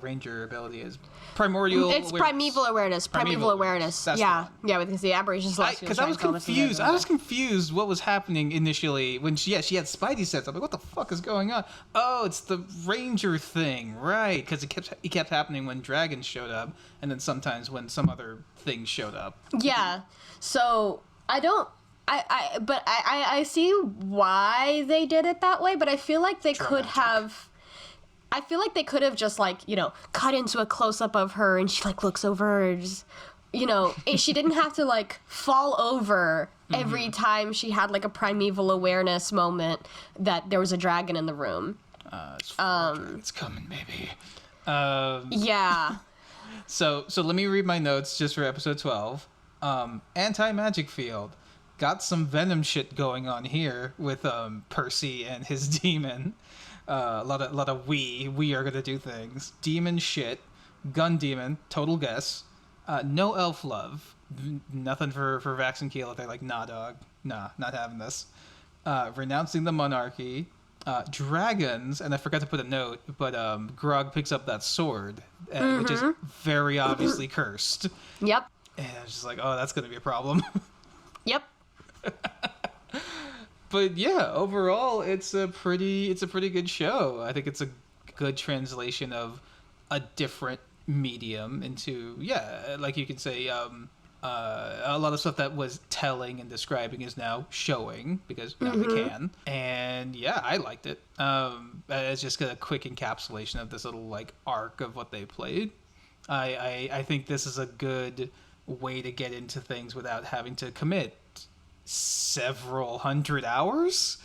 Ranger ability is. Primordial. It's awareness. Primeval awareness. That's yeah, we can see aberrations. Because I was confused. I was confused what was happening initially when she had Spidey sense. I'm like, what the fuck is going on? Oh, it's the Ranger thing, right? Because it kept happening when dragons showed up, and then sometimes when some other thing showed up. Yeah. So I see why they did it that way, but I feel like they could have. I feel like they could have just, like, cut into a close-up of her and she, like, looks over and just, she didn't have to, like, fall over every time she had, like, a primeval awareness moment that there was a dragon in the room. It's coming, baby. Yeah. So let me read my notes just for episode 12. Anti-magic field. Got some venom shit going on here with Percy and his demon. A lot of we are gonna do things. Demon shit, gun demon, total guess. No elf love, nothing for Vax and Keela. They're like, nah, dog, nah, not having this. Renouncing the monarchy, dragons, and I forgot to put a note, but Grog picks up that sword, which is very obviously cursed. Yep. And I was just like, oh, that's gonna be a problem. Yep. But yeah, overall, it's a pretty good show. I think it's a good translation of a different medium into, like you can say, a lot of stuff that was telling and describing is now showing because now we can. And yeah, I liked it. It's just a quick encapsulation of this little like arc of what they played. I think this is a good way to get into things without having to commit several hundred hours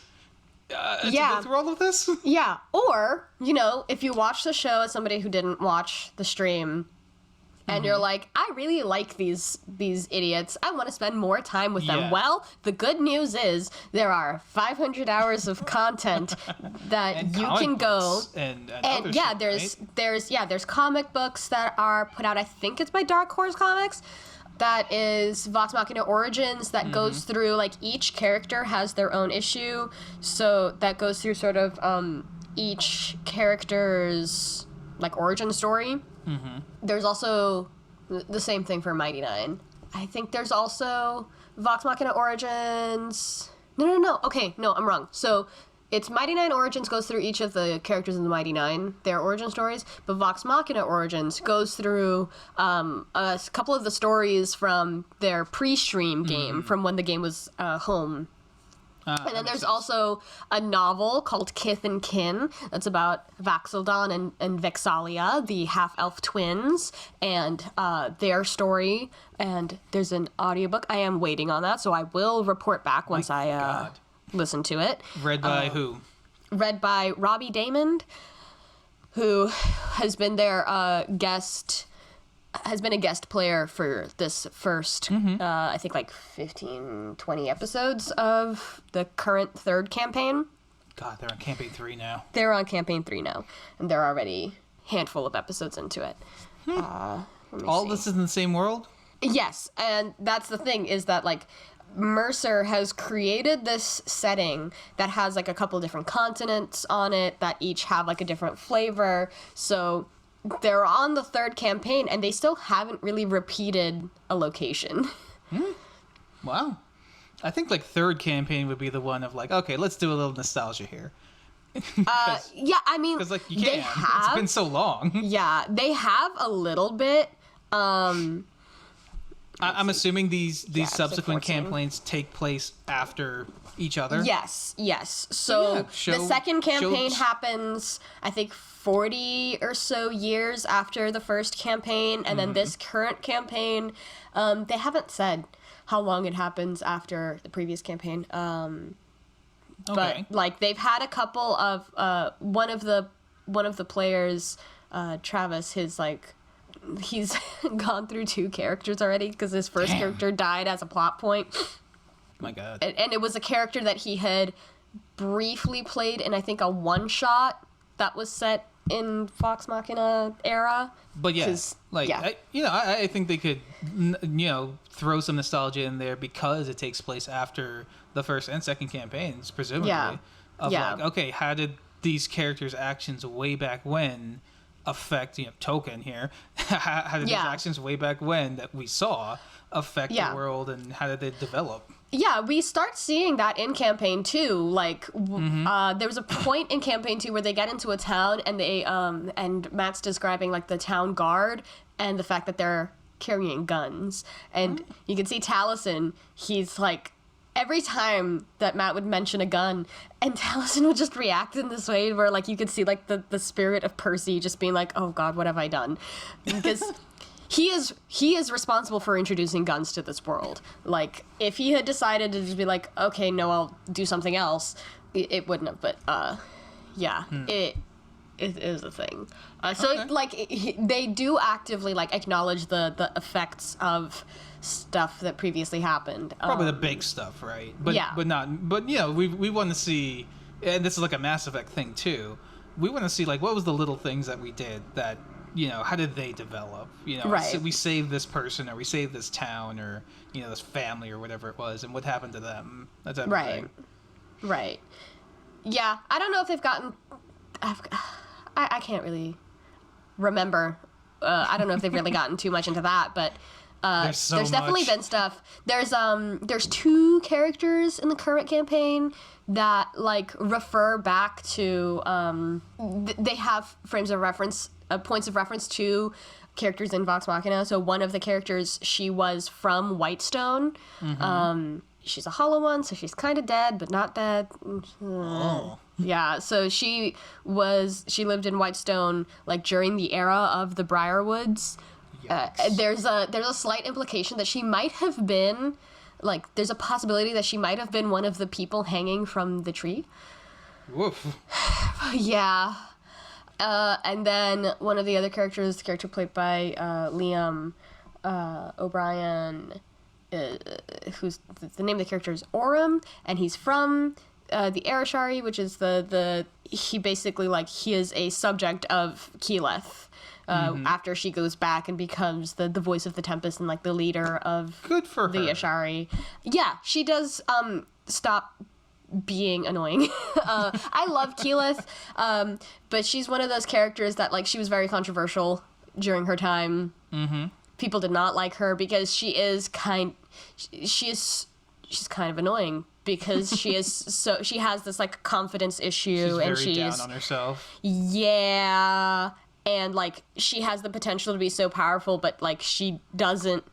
to go through all of this. Yeah, or, you know, if you watch the show as somebody who didn't watch the stream, and you're like, I really like these idiots. I want to spend more time with them. Yeah. Well, the good news is there are 500 hours of content that And you comic can go. books and And other yeah, shit, right? there's comic books that are put out. I think it's by Dark Horse Comics. That is Vox Machina Origins that goes through, like, each character has their own issue. So that goes through sort of each character's, like, origin story. Mm-hmm. There's also the same thing for Mighty Nine. I think there's also Vox Machina Origins. No. Okay, no, I'm wrong. So it's Mighty Nine Origins goes through each of the characters in the Mighty Nine, their origin stories, but Vox Machina Origins goes through a couple of the stories from their pre-stream game, from when the game was home. And then there's also a novel called Kith and Kin that's about Vax'ildan and Vex'ahlia, the half-elf twins, and their story. And there's an audiobook. I am waiting on that, so I will report back once I listen to it. Read by who? Read by Robbie Damon, who has been their guest... has been a guest player for this first, I think, like 15, 20 episodes of the current third campaign. God, they're on campaign 3 now. They're on campaign 3 now, and they're already a handful of episodes into it. All this is in the same world? Yes, and that's the thing, is that, like, Mercer has created this setting that has, like, a couple different continents on it that each have, like, a different flavor, so... they're on the third campaign, and they still haven't really repeated a location. Wow. I think, like, third campaign would be the one of, like, okay, let's do a little nostalgia here. Yeah, I mean, Because, like, you they can't. have... It's been so long. Yeah, they have a little bit. I'm assuming these subsequent 14. campaigns take place after each other? Yes. So the second campaign happens, I think, 40 or so years after the first campaign, and then this current campaign, they haven't said how long it happens after the previous campaign. But like they've had a couple of one of the players, Travis, he's gone through 2 characters already because his first character died as a plot point. My God. And it was a character that he had briefly played in, I think, a one-shot that was set in Vox Machina era. But I think they could, throw some nostalgia in there because it takes place after the first and second campaigns, presumably. Yeah. Like, okay, how did these characters' actions way back when affect, Token here? How did these actions way back when that we saw affect the world, and how did they develop? Yeah, we start seeing that in campaign 2. Like, there was a point in campaign 2 where they get into a town, and they and Matt's describing like the town guard and the fact that they're carrying guns, and you can see Taliesin. He's like, every time that Matt would mention a gun, and Taliesin would just react in this way where like you could see like the spirit of Percy just being like, oh God, what have I done? Because he is responsible for introducing guns to this world. Like, if he had decided to just be like, okay, no, I'll do something else, it wouldn't have. But, it is a thing. They do actively, like, acknowledge the effects of stuff that previously happened. Probably the big stuff, right? But we want to see, and this is like a Mass Effect thing, too. We want to see, like, what was the little things that we did that, how did they develop? Right. We saved this person, or we saved this town, or, this family, or whatever it was, and what happened to them. That's everything. Right. Yeah, I don't know if they've gotten... I can't really remember. I don't know if they've really gotten too much into that, but... there's definitely been stuff. There's 2 characters in the current campaign that, like, refer back to... they have frames of reference... points of reference to characters in Vox Machina. So one of the characters, she was from Whitestone. She's a hollow one, so she's kind of dead, but not dead. Oh. Yeah, so she lived in Whitestone like during the era of the Briarwoods. There's a slight implication that she might have been, like, there's a possibility that she might have been one of the people hanging from the tree. Woof. Yeah. And then one of the other characters, the character played by Liam O'Brien, who's the name of the character is Aurum, and he's from the Arashari, which is he basically, like, he is a subject of Keyleth. After she goes back and becomes the voice of the Tempest and, like, the leader of Good for the her. Ashari. Yeah, she does stop being annoying. I love Keyleth, but she's one of those characters that, like, she was very controversial during her time. People did not like her because she's kind of annoying because she has this, like, confidence issue, She's very down on herself. Yeah, and, like, she has the potential to be so powerful, but, like, she doesn't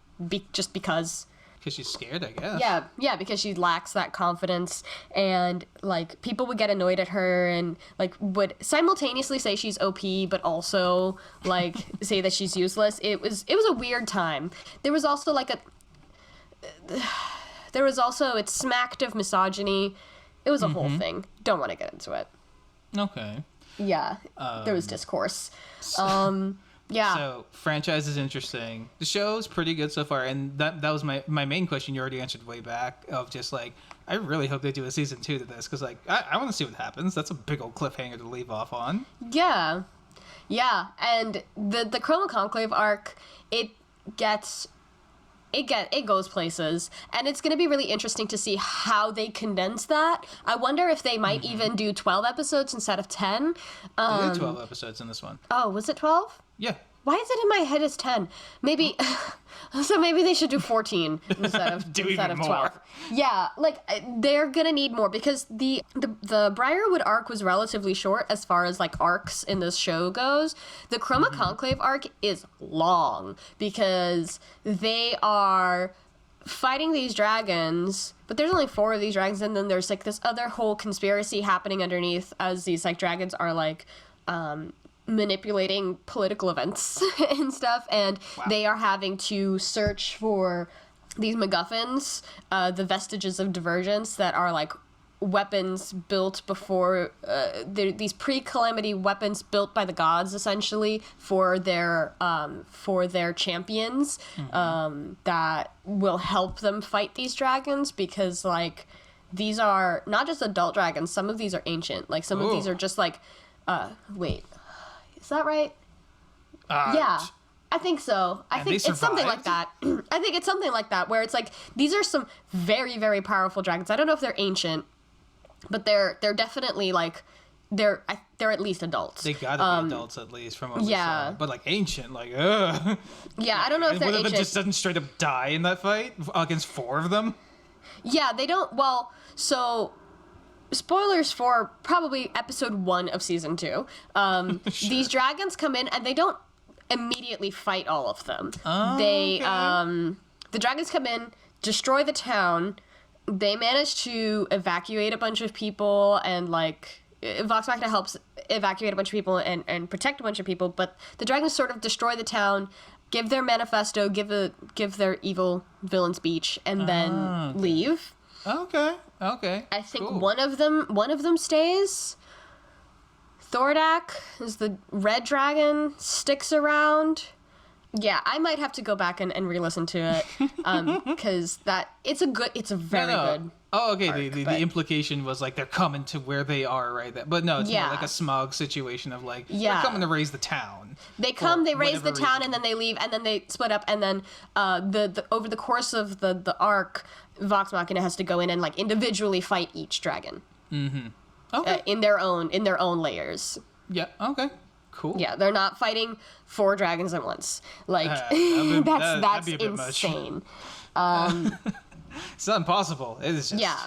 just because. Because she's scared, I guess. Yeah, because she lacks that confidence, and, like, people would get annoyed at her and, like, would simultaneously say she's OP, but also, like, say that she's useless. It was a weird time. There was also, like, it smacked of misogyny. It was a whole thing. Don't want to get into it. Okay. Yeah, there was discourse. Yeah. So, franchise is interesting. The show's pretty good so far, and that was my main question you already answered way back, of just, like, I really hope they do a season 2 to this, because, like, I want to see what happens. That's a big old cliffhanger to leave off on. Yeah. Yeah, and the Chroma Conclave arc, it goes places, and it's going to be really interesting to see how they condense that. I wonder if they might even do 12 episodes instead of 10. They did 12 episodes in this one. Oh, was it 12? Yeah. Why is it in my head as 10? Maybe, so maybe they should do 14 instead of 12. More. Yeah, like, they're gonna need more, because the Briarwood arc was relatively short as far as, like, arcs in this show goes. The Chroma Conclave arc is long, because they are fighting these dragons, but there's only 4 of these dragons, and then there's, like, this other whole conspiracy happening underneath as these, like, dragons are, like, manipulating political events and stuff, and they are having to search for these MacGuffins, the vestiges of divergence that are, like, weapons built before these pre-calamity weapons built by the gods, essentially, for their champions, that will help them fight these dragons, because, like, these are not just adult dragons, some of these are ancient, like, some of these are just, like, wait, is that right? Yeah, I think so. I think it's something like that. I think it's something like that, where it's like, these are some very, very powerful dragons. I don't know if they're ancient, but they're definitely, like, they're at least adults. They gotta be adults, at least, from what we saw. But, like, ancient, like, ugh. Yeah, I don't know if they're ancient. One of them ancient. just doesn't straight up die in that fight against 4 of them? Yeah, they don't, well, so... Spoilers for probably episode 1 of season 2. Sure. These dragons come in and they don't immediately fight all of them. Okay. The dragons come in, destroy the town. They manage to evacuate a bunch of people, and, like, Vox Machina helps evacuate a bunch of people and protect a bunch of people, but the dragons sort of destroy the town, give their manifesto, give their evil villain speech, and then leave. Okay. I think cool. one of them stays. Thordak is the red dragon, sticks around. Yeah, I might have to go back and re-listen to it, because it's a very good. Oh, okay. Arc, The implication was, like, they're coming to where they are right there, but no, it's more like a Smog situation of, like, they're coming to raise the town. They come, they raise the town, and then they leave, and then they split up, and then the over the course of the arc, Vox Machina has to go in and, like, individually fight each dragon. Okay. In their own layers. Yeah. Okay. Cool. Yeah, they're not fighting 4 dragons at once. Like, that's insane. It's not impossible. It is just... Yeah.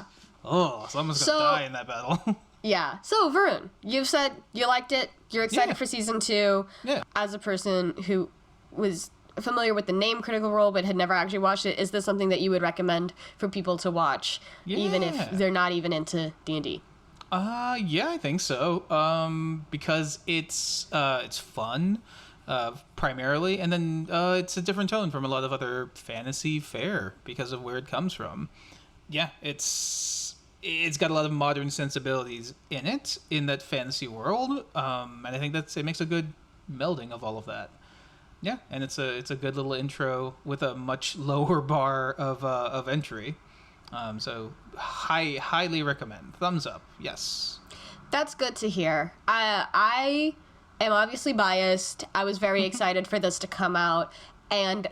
Oh, someone's gonna die in that battle. Yeah. So, Varun, you've said you liked it. You're excited for season 2. Yeah. As a person who was familiar with the name Critical Role but had never actually watched it, is this something that you would recommend for people to watch, even if they're not even into D&D? Yeah, I think so. Because it's fun, primarily, and then it's a different tone from a lot of other fantasy fare because of where it comes from. Yeah, it's got a lot of modern sensibilities in it, in that fantasy world, and I think it makes a good melding of all of that. Yeah, and it's a good little intro with a much lower bar of entry. So highly recommend. Thumbs up. Yes. That's good to hear. I am obviously biased. I was very excited for this to come out. And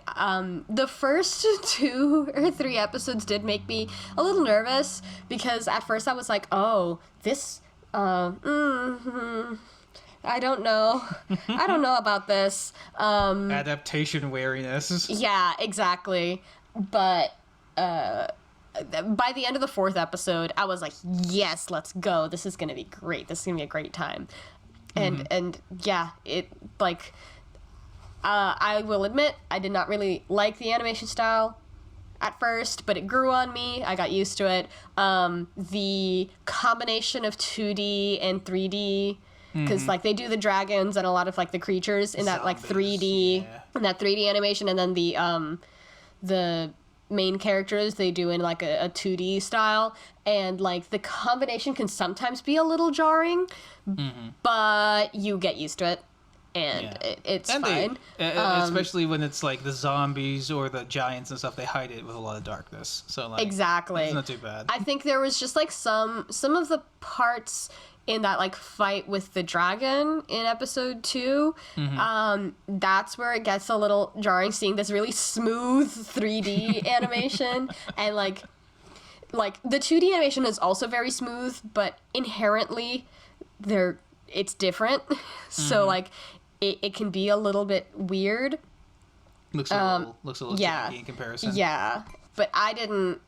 the first 2 or 3 episodes did make me a little nervous because at first I was like, oh, this, I don't know. I don't know about this. Adaptation wariness. Yeah, exactly. But by the end of the 4th episode, I was like, yes, let's go. This is going to be great. This is going to be a great time. And yeah, it, like, I will admit, I did not really like the animation style at first, but it grew on me. I got used to it. The combination of 2D and 3D, because like they do the dragons and a lot of like the creatures in that like 3D, in that 3D animation, and then the main characters they do in like a 2D style, and like the combination can sometimes be a little jarring, but you get used to it. And it's fine. Especially when it's like the zombies or the giants and stuff, they hide it with a lot of darkness. So like, exactly, it's not too bad. I think there was just like some of the parts in that like fight with the dragon in episode 2. That's where it gets a little jarring, seeing this really smooth 3D animation, and like the 2D animation is also very smooth, but inherently it's different. So like it can be a little bit weird. Looks a little janky in comparison. Yeah, but I didn't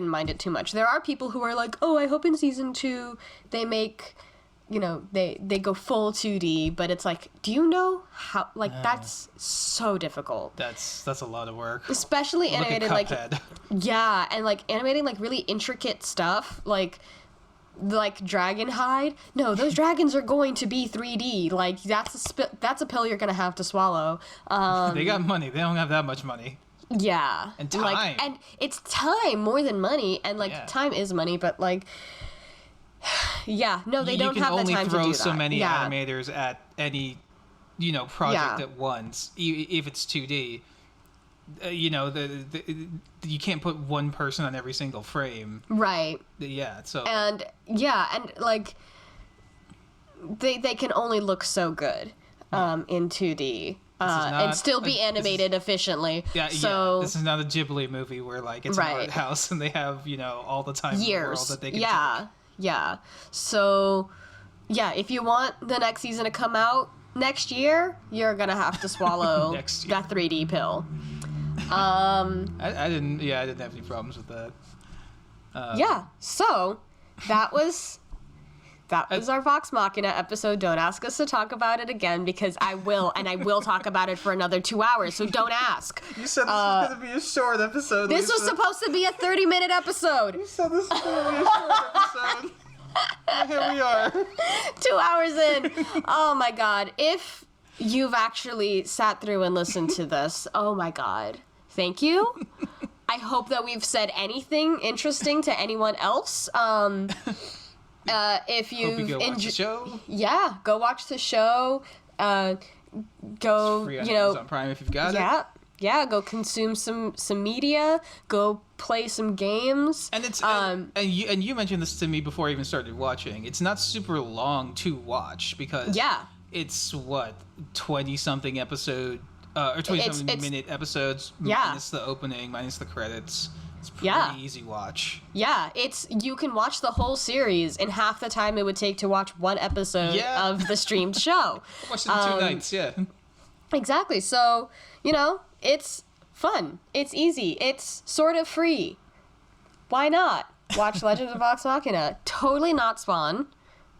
mind it too much. There are people who are like, oh, I hope in season 2 they make, they go full 2D, but it's like, do you know how, like, that's so difficult. That's a lot of work. Especially animated, like, Cuphead. Yeah, and like animating like really intricate stuff, like dragon hide. No, those dragons are going to be 3D. Like that's a pill you're gonna have to swallow. They got money. They don't have that much money. Yeah, and time. Like, and it's time more than money, and like time is money, but like, yeah, no, they don't have the time to do that. You can only throw so many animators at any, project at once. If it's 2D. You can't put one person on every single frame. Right. Yeah, so... And like, they can only look so good in 2D. And still be animated efficiently. So this is not a Ghibli movie where, like, it's an art house and they have, all the time in the world that they can take. Yeah. So, yeah, if you want the next season to come out next year, you're gonna have to swallow that 3D pill. I didn't have any problems with that. So that was our Vox Machina episode. Don't ask us to talk about it again, because I will, and I will talk about it for another 2 hours, so don't ask. You said this was going to be a short episode, This Lisa. was supposed to be a 30-minute episode. You said this was going to be a short episode. Here we are. 2 hours in. Oh my god. If you've actually sat through and listened to this, oh my god. Thank you. I hope that we've said anything interesting to anyone else. If you go watch the show. Yeah, go watch the show. Go, it's free on Amazon Prime if you've got it. Yeah, go consume some media. Go play some games. And it's and you mentioned this to me before I even started watching. It's not super long to watch because it's 20 something episode. Or 20-something minute episodes, minus the opening, minus the credits. It's pretty easy watch. Yeah, you can watch the whole series in half the time it would take to watch one episode of the streamed show. Watch it in 2 nights, Exactly. So, it's fun. It's easy. It's sort of free. Why not? Watch Legend of Vox Machina. Totally not Spawn.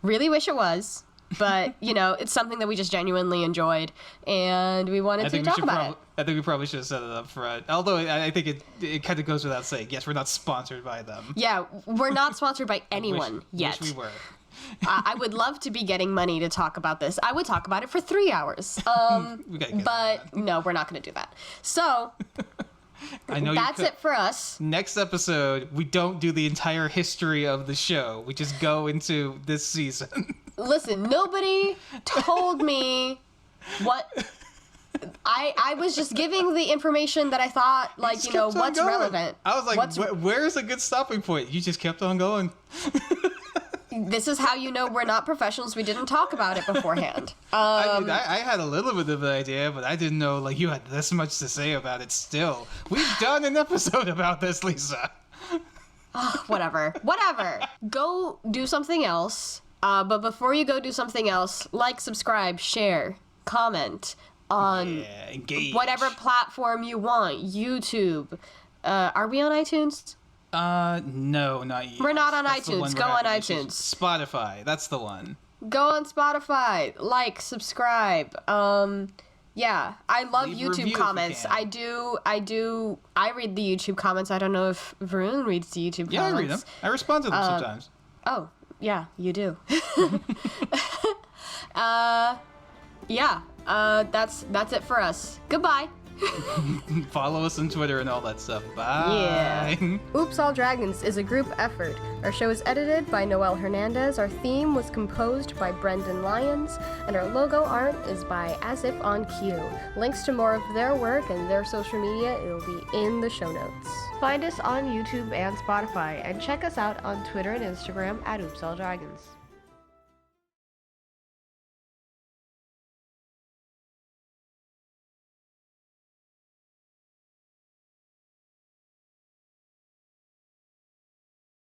Really wish it was. But, you know, it's something that we just genuinely enjoyed, and we wanted to talk about it. I think we probably should have set it up front. Although I think it kind of goes without saying. Yes, we're not sponsored by them. Yeah, we're not sponsored by anyone yet. Wish we were. I would love to be getting money to talk about this. I would talk about it for 3 hours. But no, we're not going to do that. So I know that's it for us. Next episode, we don't do the entire history of the show. We just go into this season. Listen, nobody told me what... I was just giving the information that I thought, like, you know, what's relevant. I was like, where's a good stopping point? You just kept on going. This is how you know we're not professionals. We didn't talk about it beforehand. I had a little bit of an idea, but I didn't know, like, you had this much to say about it still. We've done an episode about this, Lissa. Whatever. Go do something else. But before you go do something else, like, subscribe, share, comment on whatever platform you want. YouTube. Are we on iTunes? No, not yet. We're not on iTunes. Go on iTunes. Spotify, that's the one. Go on Spotify. Like, subscribe. Yeah, I love YouTube comments. I read the YouTube comments. I don't know if Varun reads the YouTube comments. Yeah, I read them. I respond to them sometimes. Oh, yeah, you do. Yeah, that's it for us. Goodbye. Follow us on Twitter and all that stuff. Bye. Yeah. Oops All Dragons is a group effort. Our show is edited by Noel Hernandez. Our theme was composed by Brendan Lyons. And our logo art is by Azif On Q. Links to more of their work and their social media will be in the show notes. Find us on YouTube and Spotify. And check us out on Twitter and Instagram at Oops All Dragons.